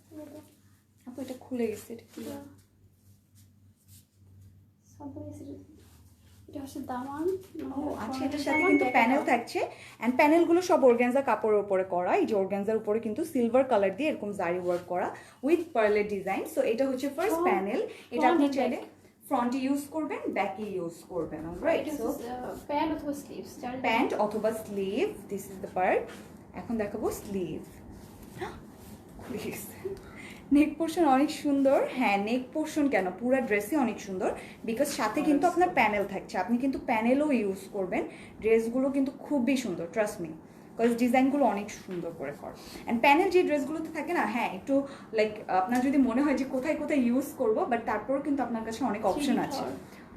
আপু এটা খুলে গেছে, এটা কি? আচ্ছা, এটার সাথে কিন্তু প্যানেল থাকছে, অ্যান্ড প্যানেলগুলো সব অর্গানজা কাপড়ের উপরে করা। এই যে অর্গানজার উপরে কিন্তু সিলভার কালার দিয়ে এরকম জারি ওয়ার্ক করা উইথ পার্লের ডিজাইন। সো এটা হচ্ছে ফার্স্ট প্যানেল। এটা আপনি চাইলে ফ্রন্টে ইউজ করবেন, ব্যাকে ইউজ করবেন, অলরাইট। সো প্যান্ট অথবা sleeve, this is the part. এখন দেখাবো স্লিভ। প্লিজ, নেক পোর্শন অনেক সুন্দর। হ্যাঁ, নেক পোর্শন কেন, পুরো ড্রেসই অনেক সুন্দর, বিকজ সাথে কিন্তু আপনার প্যানেল থাকছে, আপনি কিন্তু প্যানেলও ইউজ করবেন। ড্রেসগুলো কিন্তু খুবই সুন্দর, ট্রাস্ট মি, বিকজ ডিজাইনগুলো অনেক সুন্দর করে কর। অ্যান্ড প্যানেল যে ড্রেসগুলোতে থাকে না, হ্যাঁ একটু লাইক আপনার যদি মনে হয় যে কোথায় কোথায় ইউজ করবো, বাট তারপরেও কিন্তু আপনার কাছে অনেক অপশন আছে।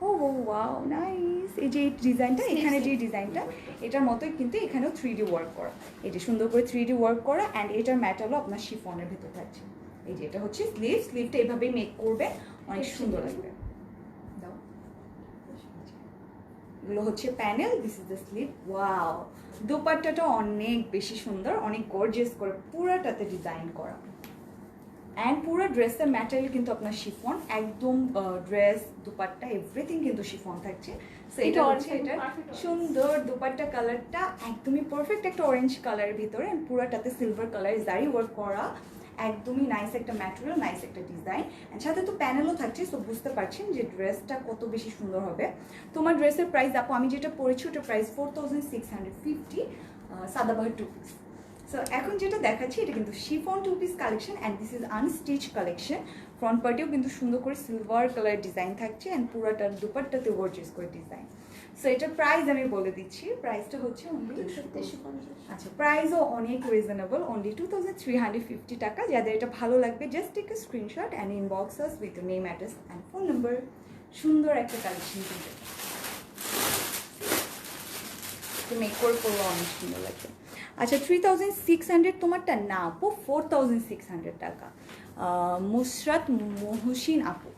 ও ওয়াও নাইস। এই যে ডিজাইনটা, এখানে যে ডিজাইনটা এটার মতোই কিন্তু এখানেও 3D ওয়ার্ক করা, এই যে সুন্দর করে 3D ওয়ার্ক করা। অ্যান্ড এটার ম্যাটারও আপনার শিফনের ভেতর থাকছে। এই যে এটা হচ্ছে স্লিভ, স্লিভটা এভাবেই মেক করবে, অনেক সুন্দর লাগবে। দাও, এগুলো হচ্ছে panel, this is the sleeve. Wow, দোপাট্টাটা অনেক বেশি সুন্দর, অনেক গর্জিয়াস করে পুরাটাতে ডিজাইন করা। অ্যান্ড পুরো ড্রেসের ম্যাটেরিয়াল কিন্তু আপনার শিফন, একদম ড্রেস দুপাট্টা এভরিথিং কিন্তু শিফন থাকছে। সো এটা হচ্ছে এটা সুন্দর দুপাট্টা, কালারটা একদমই পারফেক্ট একটা অরেঞ্জ কালারের ভিতরে, অ্যান্ড পুরাটাতে সিলভার কালারের জারি ওয়ার্ক করা, একদমই নাইস একটা ম্যাটেরিয়াল, নাইস একটা ডিজাইন। অ্যান্ড সাথে তো প্যানেলও থাকছে। সো বুঝতে পারছেন যে ড্রেসটা কত বেশি সুন্দর হবে। তোমার ড্রেসের প্রাইস আপু, আমি যেটা পরেছি ওটার price 4650, Sadabahar two piece. So এখন যেটা দেখাচ্ছি এটা কিন্তু chiffon two piece collection, and this is unstitch collection. Front পার্টেও কিন্তু সুন্দর করে সিলভার কালার ডিজাইন থাকছে, অ্যান্ড পুরাটার দুপাট্টাতে গর্জিয়াস করে ডিজাইন। সো এটার প্রাইস আমি বলে দিচ্ছি, প্রাইসটা হচ্ছে অনলি, আচ্ছা প্রাইসও অনেক রিজনেবল, অনলি 2350 টাকা। যাদের এটা ভালো লাগবে just take a screenshot and inbox us with name, address and phone number. সুন্দর একটা কালেকশন কিন্তু মেক করে পড়লে অনেক সুন্দর লাগবে। আচ্ছা 3600 তোমারটা না আপু, 4600 টাকা। মুসরাত মহসিন আপু,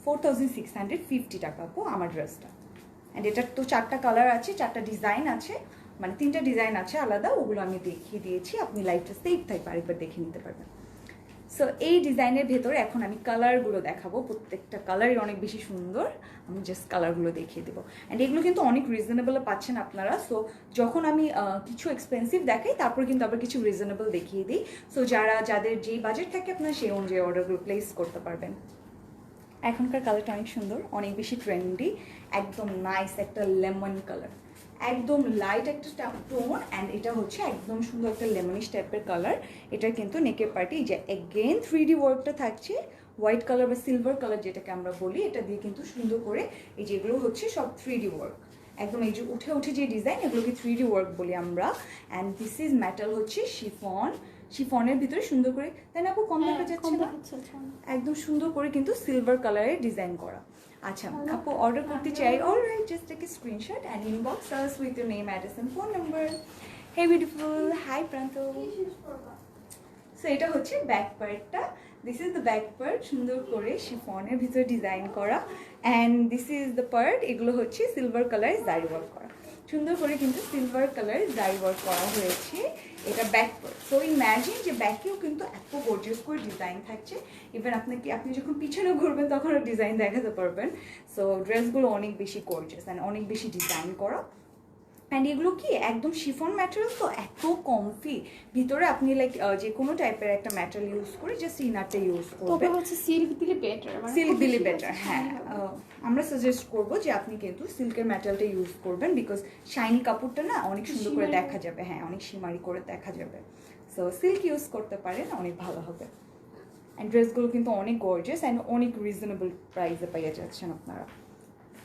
4650 টাকা আপু আমার ড্রেসটা। অ্যান্ড এটার তো 4টা কালার আছে, 4টা ডিজাইন আছে, মানে 3টা ডিজাইন আছে আলাদা, ওগুলো আমি দেখিয়ে দিয়েছি, আপনি লাইভটা সেভ থাকবে আরেকবার দেখে নিতে পারবেন। সো এই ডিজাইনের ভেতরে এখন আমি কালারগুলো দেখাবো, প্রত্যেকটা কালারই অনেক বেশি সুন্দর। আমি জাস্ট কালারগুলো দেখিয়ে দেবো। অ্যান্ড এগুলো কিন্তু অনেক রিজনেবল পাচ্ছেন আপনারা। সো যখন আমি কিছু এক্সপেন্সিভ দেখাই তারপর কিন্তু আবার কিছু রিজনেবল দেখিয়ে দিই। সো যাদের যেই বাজেট থাকে আপনারা সেই অনুযায়ী অর্ডারগুলো প্লেস করতে পারবেন। এখনকার কালারটা অনেক সুন্দর, অনেক বেশি ট্রেন্ডি, একদম নাইস একটা লেমন কালার, একদম লাইট একটা টোন। অ্যান্ড এটা হচ্ছে একদম সুন্দর একটা লেমনিশ টাইপের কালার। এটা কিন্তু নেকের পার্টি যে এগেইন 3D ওয়ার্কটা থাকছে, হোয়াইট কালার বা সিলভার কালার যেটাকে আমরা বলি, এটা দিয়ে কিন্তু সুন্দর করে এই যেগুলো হচ্ছে সব 3D ওয়ার্ক, একদম এই যে উঠে উঠে যে ডিজাইন এগুলোকে 3D ওয়ার্ক বলি আমরা। অ্যান্ড দিস ইজ মেটাল হচ্ছে শিফনের ভিতরে সুন্দর করে, তাই না আপু? কম দেখা যাচ্ছে না? একদম সুন্দর করে কিন্তু সিলভার কালারের ডিজাইন করা। আচ্ছা আপু অর্ডার করতে চাই, alright, just take a screenshot and inbox us with your name, address and phone number. Hey beautiful, hi Pranto. So এটা হচ্ছে ব্যাক পার্টটা, this is the back part, সুন্দর করে শিফনের ভিতরে ডিজাইন করা। And this is the part, এগুলো হচ্ছে সিলভার কালার জারি ওয়ার্ক করা, সুন্দর করে কিন্তু সিলভার কালার জারি ওয়ার্ক করা হয়েছে। এটা ব্যাক পার্ট। সো ইম্যাজিন যে ব্যাকেও কিন্তু এত গর্জিয়াস করে ডিজাইন থাকছে, ইভেন আপনি যখন পিছনে ঘুরবেন তখন ডিজাইন দেখাতে পারবেন। সো ড্রেসগুলো অনেক বেশি গর্জিয়াস অ্যান্ড অনেক বেশি ডিজাইন করা। অ্যান্ড এগুলো কি একদম শিফন ম্যাটেরিয়াল, তো এত কমফি, ভিতরে আপনি লাইক যে কোনো টাইপের একটা ম্যাটেরিয়াল ইউজ করে জাস্ট ইনারটা ইউজ করবেন। সিল্ক দিলে বেটার, সিল্ক দিলে বেটার, হ্যাঁ। আমরা সাজেস্ট করবো যে আপনি কিন্তু সিল্কের ম্যাটেরিয়ালটা ইউজ করবেন, বিকজ শাইনি কাপড়টা না অনেক সুন্দর করে দেখা যাবে, হ্যাঁ অনেক শিমারি করে দেখা যাবে। সো সিল্ক ইউজ করতে পারেন, অনেক ভালো হবে। অ্যান্ড ড্রেসগুলো কিন্তু অনেক গর্জিয়াস অ্যান্ড অনেক রিজনেবল প্রাইসে পাইয়ে যাচ্ছেন আপনারা।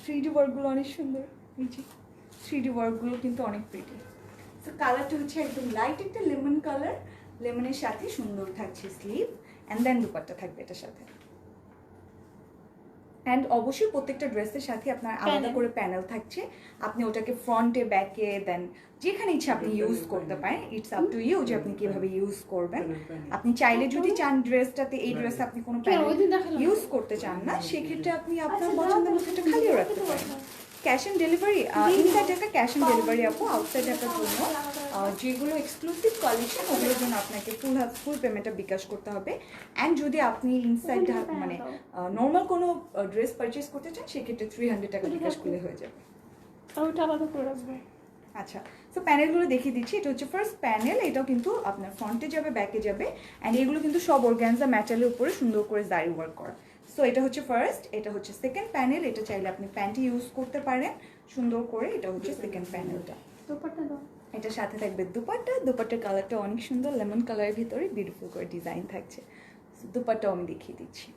3D ওয়ার্কগুলো অনেক সুন্দর, 3D ওয়ার্কগুলো কিন্তু অনেক প্রিটি। সো কালারটা হচ্ছে একদম লাইট একটা লেমন কালার, লেমনের সাথে সুন্দর থাকছে স্লিভ, অ্যান্ড দেন দুপাট্টা থাকবে এটার সাথে। অ্যান্ড অবশ্যই প্রত্যেকটা ড্রেসের সাথে আপনার আলাদা করে প্যানেল থাকছে, আপনি ওটাকে ফ্রন্টে ব্যাকে দেন যেখানে ইচ্ছা আপনি ইউজ করতে পারেন। ইটস আপ টু ইউ যে আপনি কিভাবে ইউজ করবেন। আপনি চাইলে যদি চান ড্রেসটাতে এই ড্রেসে আপনি কোনো প্যানেল ইউজ করতে চান না, সেক্ষেত্রে আপনি আপনার পছন্দের মতো এটা খালিও রাখতে পারেন। ক্যাশ অন ডেলিভারি, ইনসাইড টাকা ক্যাশ অন ডেলিভারি আপু, আউটসাইড টাকার জন্য যেগুলো এক্সক্লুসিভ কালেকশন ওগুলোর জন্য আপনাকে ফুল পেমেন্টটা বিকাশ করতে হবে। অ্যান্ড যদি আপনি ইনসাইড মানে নর্মাল কোনো ড্রেস পারচেস করতে চান সেক্ষেত্রে 300 টাকা বিকাশ করলে হয়ে যাবে। ওটা আলাদা করে রাখবো। আচ্ছা, সো প্যানেলগুলো দেখিয়ে দিচ্ছি। এটা হচ্ছে ফার্স্ট প্যানেল, এটাও কিন্তু আপনার ফ্রন্টে যাবে ব্যাকে যাবে। অ্যান্ড এগুলো কিন্তু সব অর্গানজা ম্যাটেরিয়ালের উপরে সুন্দর করে জারি ওয়ার্ক করা। সো এটা হচ্ছে ফার্স্ট, এটা হচ্ছে সেকেন্ড প্যানেল, এটা চাইলে আপনি প্যান্টি ইউজ করতে পারেন সুন্দর করে। এটা হচ্ছে সেকেন্ড প্যানেলটা, এটার সাথে থাকবে দুপাট্টা। দুপাট্টার কালারটা অনেক সুন্দর, লেমন কালারের ভিতরে বিউটিফুল করে ডিজাইন থাকছে। দুপাট্টাও আমি দেখিয়ে দিচ্ছি,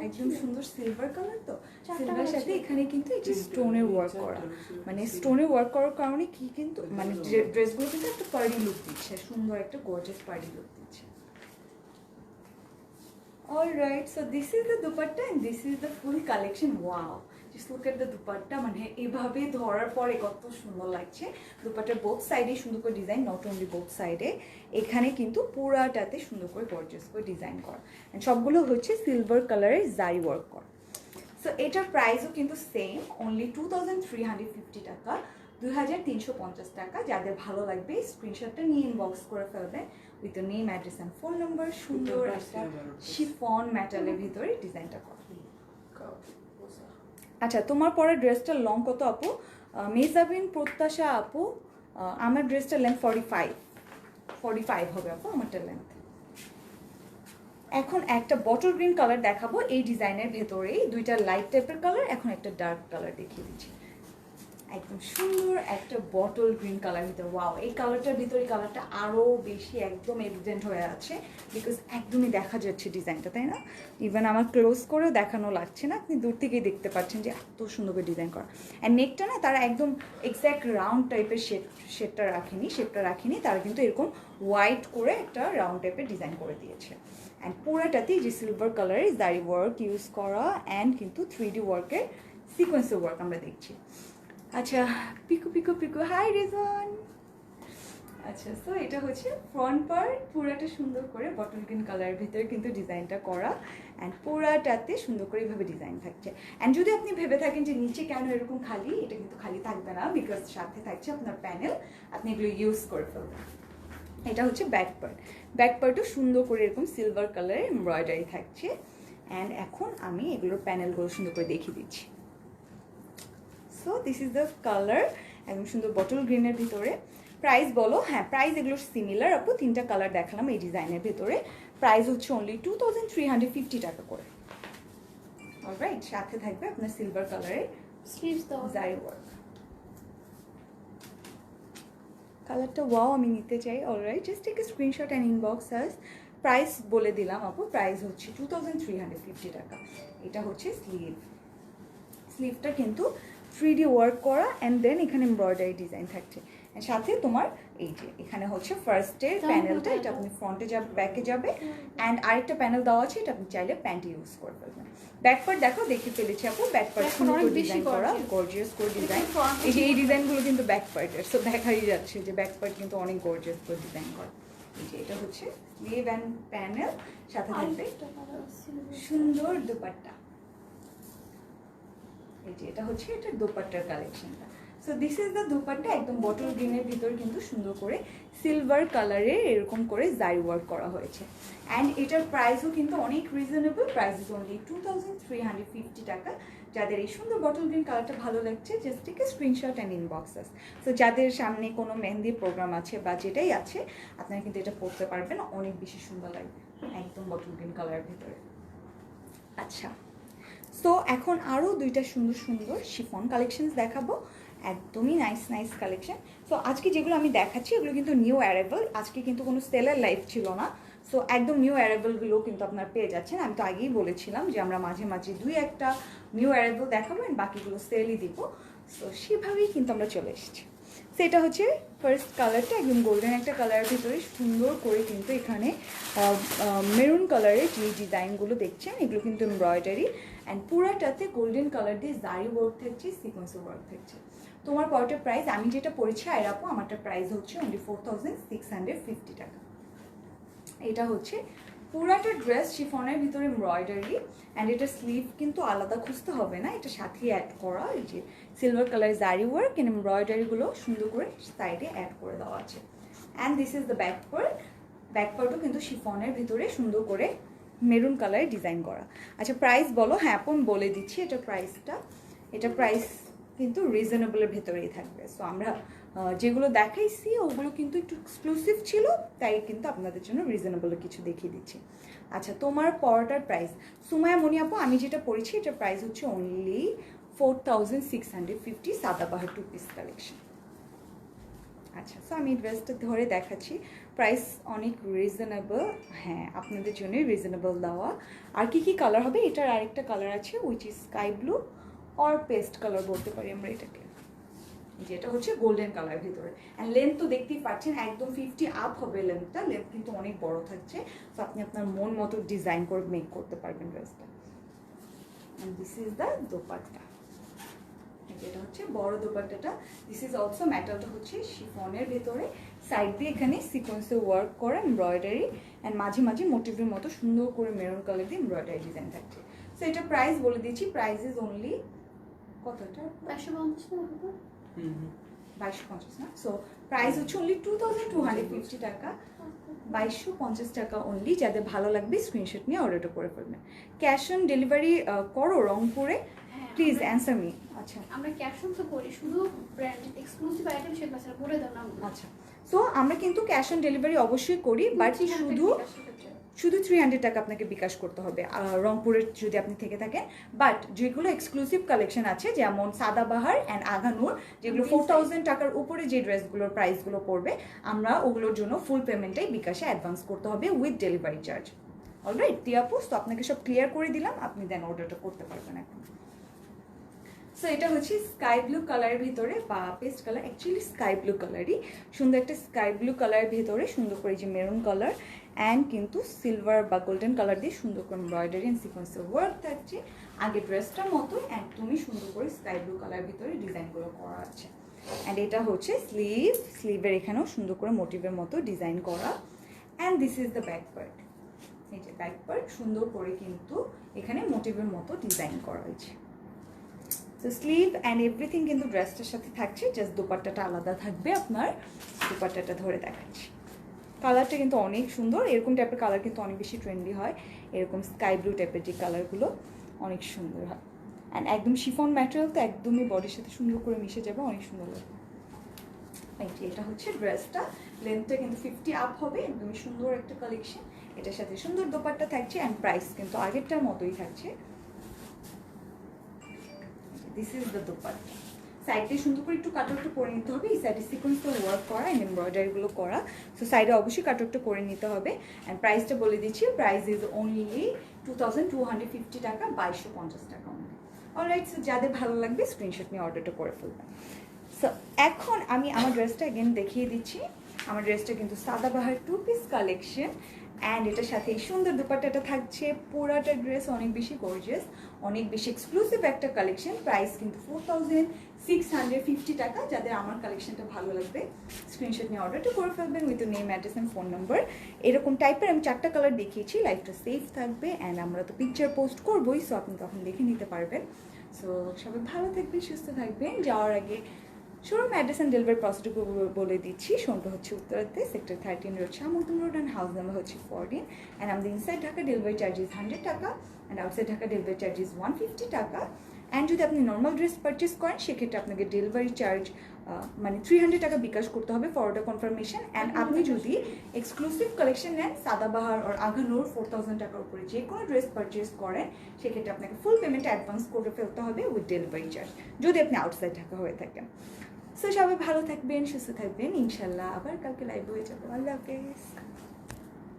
একদম সুন্দর সিলভার কালার। তো সিলভার সাথে এখানে কিন্তু এই যে স্টোনের ওয়ার্ক করা, মানে স্টোনের ওয়ার্ক করার কারণে কি কিন্তু মানে ড্রেসগুলো কিন্তু একটা পার্টি লুক দিচ্ছে, সুন্দর একটা গর্জিয়াস পার্টি লুক দিচ্ছে। Alright, so this is the dupatta and this is the full collection. Wow, just look at the dupatta, মানে এভাবে ধরার পরে কত সুন্দর লাগছে। দুপাট্টার বোথ সাইডে সুন্দর করে ডিজাইন, নট অনলি বোথ সাইডে, এখানে কিন্তু পুরাটাতে সুন্দর করে গর্জিয়াস করে ডিজাইন করা। সবগুলো হচ্ছে সিলভার কালারের জারি ওয়ার্ক করা। সো এটার প্রাইসও কিন্তু সেম, অনলি 2350 টাকা, 2350 টাকা। যাদের ভালো লাগবে স্ক্রিনশটটা নিয়ে ইনবক্স করে ফেলবেন with name, address and phone number. সুন্দর একটা শিফন ম্যাটালের ভিতরে ডিজাইনটা করা। আচ্ছা, তোমার পরে ড্রেসটার লং কত আপু? মেজাবিন প্রত্যাশা আপু, আমার ড্রেসটার লেন্থ 45 হবে আপু আমারটার লেন্থ। এখন একটা বটল গ্রিন কালার দেখাবো এই ডিজাইনের ভেতরেই, দুইটা লাইট টাইপের কালার, এখন একটা ডার্ক কালার দেখিয়ে দিচ্ছি। একদম সুন্দর একটা বটল গ্রিন কালার ভিতরে। ওয়াও, এই কালারটার ভিতরে কালারটা আরও বেশি একদম এভিডেন্ট হয়ে আছে, বিকজ একদমই দেখা যাচ্ছে ডিজাইনটা, তাই না? ইভেন আমার ক্লোজ করেও দেখানো লাগছে না, আপনি দূর থেকেই দেখতে পাচ্ছেন যে এত সুন্দর করে ডিজাইন করা। অ্যান্ড নেকটা না তারা একদম এক্স্যাক্ট রাউন্ড টাইপের শেপটা রাখেনি, তারা কিন্তু এরকম হোয়াইট করে একটা রাউন্ড টাইপের ডিজাইন করে দিয়েছে। অ্যান্ড পুরাটাতেই যে সিলভার কালারের জারি ওয়ার্ক ইউজ করা, অ্যান্ড কিন্তু 3D ওয়ার্কের সিকোয়েন্সের ওয়ার্ক আমরা দেখছি। আচ্ছা, পিকু হাই রেজন। আচ্ছা, সো এটা হচ্ছে ফ্রন্ট পার্ট, পুরাটা সুন্দর করে বটল গ্রিন কালারের ভিতরে কিন্তু ডিজাইনটা করা, অ্যান্ড পুরাটাতে সুন্দর করে এইভাবে ডিজাইন থাকছে। অ্যান্ড যদি আপনি ভেবে থাকেন যে নিচে কেন এরকম খালি, এটা কিন্তু খালি থাকবে না, বিকজ সাথে থাকছে আপনার প্যানেল, আপনি এগুলো ইউজ করে ফেলবেন। এটা হচ্ছে ব্যাক পার্ট। ব্যাক পার্টও সুন্দর করে এরকম সিলভার কালারের এমব্রয়ডারি থাকছে। অ্যান্ড এখন আমি এগুলোর প্যানেলগুলো সুন্দর করে দেখিয়ে দিচ্ছি। So this is the colour, একদম সুন্দর বটল গ্রিনের ভিতরে। প্রাইস বলো? হ্যাঁ, প্রাইস এগুলো সিমিলার আপু, 3টা কালার দেখালাম এই ডিজাইনের ভেতরে। প্রাইস হচ্ছে অনলি 2350 টাকা করে। অলরাইট, সাথে থাকবে আপনার সিলভার কালারের স্লিভস দাও জারি ওয়ার্ক। কালারটা ওয়াও আমি নিতে চাই। Alright, just take a screenshot and inbox us. Price বলে দিলাম আপু, প্রাইস হচ্ছে 2350 টাকা। এটা হচ্ছে স্লিভ। স্লিভটা কিন্তু 3D ওয়ার্ক করা অ্যান্ড দেন এখানে এমব্রয়ডারি ডিজাইন থাকছে। সাথে তোমার এই যে এখানে হচ্ছে ফার্স্টের প্যানেলটা, এটা আপনি ফ্রন্টে যাবে, ব্যাকে যাবে। অ্যান্ড আরেকটা প্যানেল দেওয়া আছে, এটা আপনি চাইলে প্যান্ট ইউজ করে ফেলবেন। ব্যাক পার্ট দেখো, দেখে ফেলেছি আপু। ব্যাক পার্ট সুন্দর ডিজাইন করা, গর্জিয়াস করে ডিজাইন। এই যে এই ডিজাইনগুলো কিন্তু ব্যাক পার্টের, সো দেখাই যাচ্ছে যে ব্যাক পার্ট কিন্তু অনেক গর্জিয়াস করে ডিজাইন করা। এই যে এটা হচ্ছে স্লিভ অ্যান্ড প্যানেল, সাথে থাকবে সুন্দর দুপাট্টা। এই যে এটা হচ্ছে এটার দোপাট্টার কালেকশনটা। So this is the dupatta, একদম বটল গ্রিনের ভিতর কিন্তু সুন্দর করে সিলভার কালারে এরকম করে জারি ওয়ার্ক করা হয়েছে। অ্যান্ড এটার প্রাইসও কিন্তু অনেক রিজনেবল, প্রাইস ইজ অনলি 2350 টাকা। যাদের এই সুন্দর বটল গ্রিন কালারটা ভালো লাগছে, just take a screenshot and inbox us. So যাদের সামনে কোনো মেহেন্দির প্রোগ্রাম আছে বা যেটাই আছে, আপনারা কিন্তু এটা পরতে পারবেন, অনেক বেশি সুন্দর লাগবে, একদম বটল গ্রিন কালারের ভিতরে। আচ্ছা, সো এখন আরও 2টা সুন্দর সুন্দর শিফন কালেকশনস দেখাবো, একদমই নাইস নাইস কালেকশন। সো আজকে যেগুলো আমি দেখাচ্ছি এগুলো কিন্তু নিউ অ্যারাইভাল, আজকে কিন্তু কোনো সেলের লাইভ ছিল না। সো একদম নিউ অ্যারাইভালগুলো কিন্তু আপনারা পেয়ে যাচ্ছেন। আমি তো আগেই বলেছিলাম যে আমরা মাঝে মাঝে 2-1টা নিউ অ্যারাইভাল দেখাবো, বাকিগুলো সেলই দিব। সো সেভাবেই কিন্তু আমরা চলে এসেছি। সেটা হচ্ছে ফার্স্ট কালারটা, একদম গোল্ডেন একটা কালারের ভিতরে সুন্দর করে কিন্তু এখানে মেরুন কালারের যে ডিজাইনগুলো দেখছেন এগুলো কিন্তু এমব্রয়ডারি। অ্যান্ড পুরাটাতে গোল্ডেন কালার দিয়ে জারি ওয়ার্ক থাকছে, সিকোয়েন্সের ওয়ার্ক থাকছে। তোমার কয়টার প্রাইস? আমি যেটা পড়েছি আয়ের আপু, আমারটা প্রাইস হচ্ছে অনলি 4650 টাকা। এটা হচ্ছে পুরাটা ড্রেস শিফনের ভিতরে এমব্রয়ডারি। অ্যান্ড এটা স্লিভ কিন্তু আলাদা খুঁজতে হবে না, এটা সাথেই অ্যাড করা। এই যে silver colour zari work and এমব্রয়ডারিগুলো সুন্দর করে সাইডে অ্যাড করে দেওয়া আছে। And this is the back part. Back পার্টও কিন্তু শিফনের ভিতরে সুন্দর করে মেরুন কালারে ডিজাইন করা। আচ্ছা, প্রাইস বলো? হ্যাঁ আপন বলে দিচ্ছি এটা প্রাইসটা। এটা প্রাইস কিন্তু রিজনেবলের ভেতরেই থাকবে। সো আমরা যেগুলো দেখাইছি ওগুলো কিন্তু একটু এক্সক্লুসিভ ছিল, তাই কিন্তু আপনাদের জন্য রিজনেবল কিছু দেখিয়ে দিচ্ছি। আচ্ছা, তোমার পরোটার প্রাইস? সুমায়া মনি আপু, আমি যেটা পড়েছি এটার প্রাইস হচ্ছে অনলি 4650, সাদাবাহার 2 পিস কালেকশন। আচ্ছা, সো আমি ড্রেসটা ধরে দেখাচ্ছি, প্রাইস অনেক রিজনেবল। হ্যাঁ, আপনাদের জন্যই রিজনেবল দেওয়া। আর কি কি কালার হবে? এটার আরেকটা কালার আছে which is sky blue or paste colour বলতে পারি আমরা এটাকে, যেটা হচ্ছে গোল্ডেন কালার ভিতরে। অ্যান্ড লেন্থ তো দেখতেই পাচ্ছেন, একদম 50 আপ হবে লেন্থটা। লেন্থ কিন্তু অনেক বড় থাকছে, তো আপনি আপনার মন মতো ডিজাইন করে মেক করতে পারবেন ড্রেসটা। And this is the dupatta, এটা হচ্ছে বড় দোপাট্টাটা। দিস ইজ অলসো ম্যাটারটা হচ্ছে শিফনের ভেতরে, সাইড দিয়ে এখানে সিকোয়েন্সে ওয়ার্ক করা এমব্রয়ডারি। অ্যান্ড মাঝে মাঝে মোটিভের মতো সুন্দর করে মেরুন কালার দিয়ে এমব্রয়ডারি ডিজাইন থাকছে। সো এটা প্রাইস বলে দিচ্ছি, প্রাইস ইজ অনলি কতটা? 2250 না? সো প্রাইস হচ্ছে অনলি 2250 টাকা, 2250 টাকা অনলি। যাদের ভালো লাগবে স্ক্রিনশট নিয়ে অর্ডারটা করে ফেলবেন। ক্যাশ অন ডেলিভারি করো রংপুরে? Please answer me. আচ্ছা, আমরা ক্যাশ অন তো করি, শুধু ব্র্যান্ড এক্সক্লুসিভ আইটেম সেগুলো আছে, বলে দাও না। আচ্ছা, সো আমরা কিন্তু ক্যাশ অন ডেলিভারি অবশ্যই করি, বাট শুধু 300 টাকা আপনাকে বিকাশ করতে হবে রংপুরের যদি আপনি থেকে থাকেন। বাট যেগুলো এক্সক্লুসিভ কালেকশন আছে, যেমন সাদাবাহার অ্যান্ড আগানুর, যেগুলো 4000 টাকার উপরে যে ড্রেসগুলোর প্রাইসগুলো পড়বে, আমরা ওগুলোর জন্য ফুল পেমেন্টটাই বিকাশে অ্যাডভান্স করতে হবে উইথ ডেলিভারি চার্জ। অলরাইট টিয়াপু, তো আপনাকে সব ক্লিয়ার করে দিলাম, আপনি দেন অর্ডারটা করতে পারবেন এখন। সো এটা হচ্ছে স্কাই ব্লু কালারের ভিতরে বা paste colour, actually sky blue কালারই, সুন্দর একটা স্কাই ব্লু কালারের ভিতরে সুন্দর করে যে মেরুন কালার অ্যান্ড কিন্তু সিলভার বা গোল্ডেন কালার দিয়ে সুন্দর করে এমব্রয়ডারি অ্যান্ড সিকোয়েন্সের ওয়ার্ক থাকছে। আগে ড্রেসটার মতো একদমই সুন্দর করে স্কাই ব্লু কালারের ভিতরে ডিজাইনগুলো করা আছে। অ্যান্ড এটা হচ্ছে স্লিভ, স্লিভের এখানেও সুন্দর করে মোটিভের মতো ডিজাইন করা। And this is the back part. এই যে ব্যাক পার্ট সুন্দর করে কিন্তু এখানে মোটিভের মতো ডিজাইন করা হয়েছে। তো স্লিভ অ্যান্ড এভরিথিং কিন্তু ড্রেসটার সাথে থাকছে, জাস্ট দোপাট্টাটা আলাদা থাকবে আপনার। দোপাট্টাটা ধরে দেখাচ্ছি, কালারটা কিন্তু অনেক সুন্দর, এরকম টাইপের কালার কিন্তু অনেক বেশি ট্রেন্ডি হয়, এরকম স্কাই ব্লু টাইপের যে কালারগুলো অনেক সুন্দর হয়। অ্যান্ড একদম শিফন ম্যাটেরিয়াল তো একদমই বডির সাথে সুন্দর করে মিশে যাবে, অনেক সুন্দর লাগবে। এটা হচ্ছে ড্রেসটা, লেন্থটা কিন্তু 50 আপ হবে, একদমই সুন্দর একটা কালেকশন। এটার সাথে সুন্দর দোপাট্টা থাকছে অ্যান্ড প্রাইস কিন্তু আগেরটার মতোই থাকছে। This is the dupatta. সাইডে সুন্দর করে একটু কাটওয়ার্কটা করে নিতে হবে, এই সাইডে সিকোয়েন্সটা ওয়ার্ক করা অ্যান্ড এমব্রয়ডারিগুলো করা, সো সাইডে অবশ্যই কাটওয়ার্কটা করে নিতে হবে। অ্যান্ড প্রাইসটা বলে দিচ্ছি, প্রাইস ইজ অনলি 2250 টাকা, 2250 টাকা অনলি। অলরাইট, সো যাদের ভালো লাগবে স্ক্রিনশট নিয়ে অর্ডারটা করে ফেলবেন। সো এখন আমি আমার ড্রেসটা অ্যাগেন দেখিয়ে দিচ্ছি। আমার ড্রেসটা কিন্তু সাদাবাহার 2 পিস কালেকশন অ্যান্ড এটার সাথে এই সুন্দর দুপাট্টাটা থাকছে। পুরাটা ড্রেস অনেক বেশি গর্জিয়াস, অনেক বেশি এক্সক্লুসিভ একটা কালেকশন। প্রাইস কিন্তু 4650 টাকা। যাদের আমার কালেকশনটা ভালো লাগবে স্ক্রিনশট নিয়ে অর্ডারটা করে ফেলবেন with name, address and phone number. এরকম টাইপের আমি 4টা কালার দেখিয়েছি, লাইফটা সেফ থাকবে অ্যান্ড আমরা তো পিকচার পোস্ট করবোই, সো আপনি তখন দেখে নিতে পারবেন। সো সবাই ভালো থাকবেন, সুস্থ থাকবেন। যাওয়ার আগে শোরুম অ্যাড্রেস অ্যান্ড ডেলিভারি প্রসেসটুকু বলে দিচ্ছি। শোরুমটা হচ্ছে উত্তরাতে, সেক্টর 13 রোড, শামুদ্দুম রোড, অ্যান্ড হাউস নাম্বার হচ্ছে 14। অ্যান্ড আমাদের ইনসাইড ঢাকা ডেলিভারি চার্জেস 100 টাকা and outside Dhaka delivery charges 150 টাকা। অ্যান্ড যদি আপনি নর্মাল ড্রেস পারচেস করেন সেক্ষেত্রে আপনাকে ডেলিভারি চার্জ মানে 300 টাকা বিকাশ করতে হবে ফর অর্ডার কনফার্মেশন। অ্যান্ড আপনি যদি এক্সক্লুসিভ কালেকশন নেন সাদাবাহার আর আঘানুর 4000 টাকার উপরে যে কোনো ড্রেস পারচেস করেন সেক্ষেত্রে আপনাকে ফুল পেমেন্ট অ্যাডভান্স করে ফেলতে হবে উইথ ডেলিভারি চার্জ, যদি আপনি আউটসাইড ঢাকা হয়ে থাকেন। সো সবাই ভালো থাকবেন, সুস্থ থাকবেন, ইনশাল্লাহ আবার কালকে লাইভ হয়ে যাবো। আল্লাহ হাফেজ।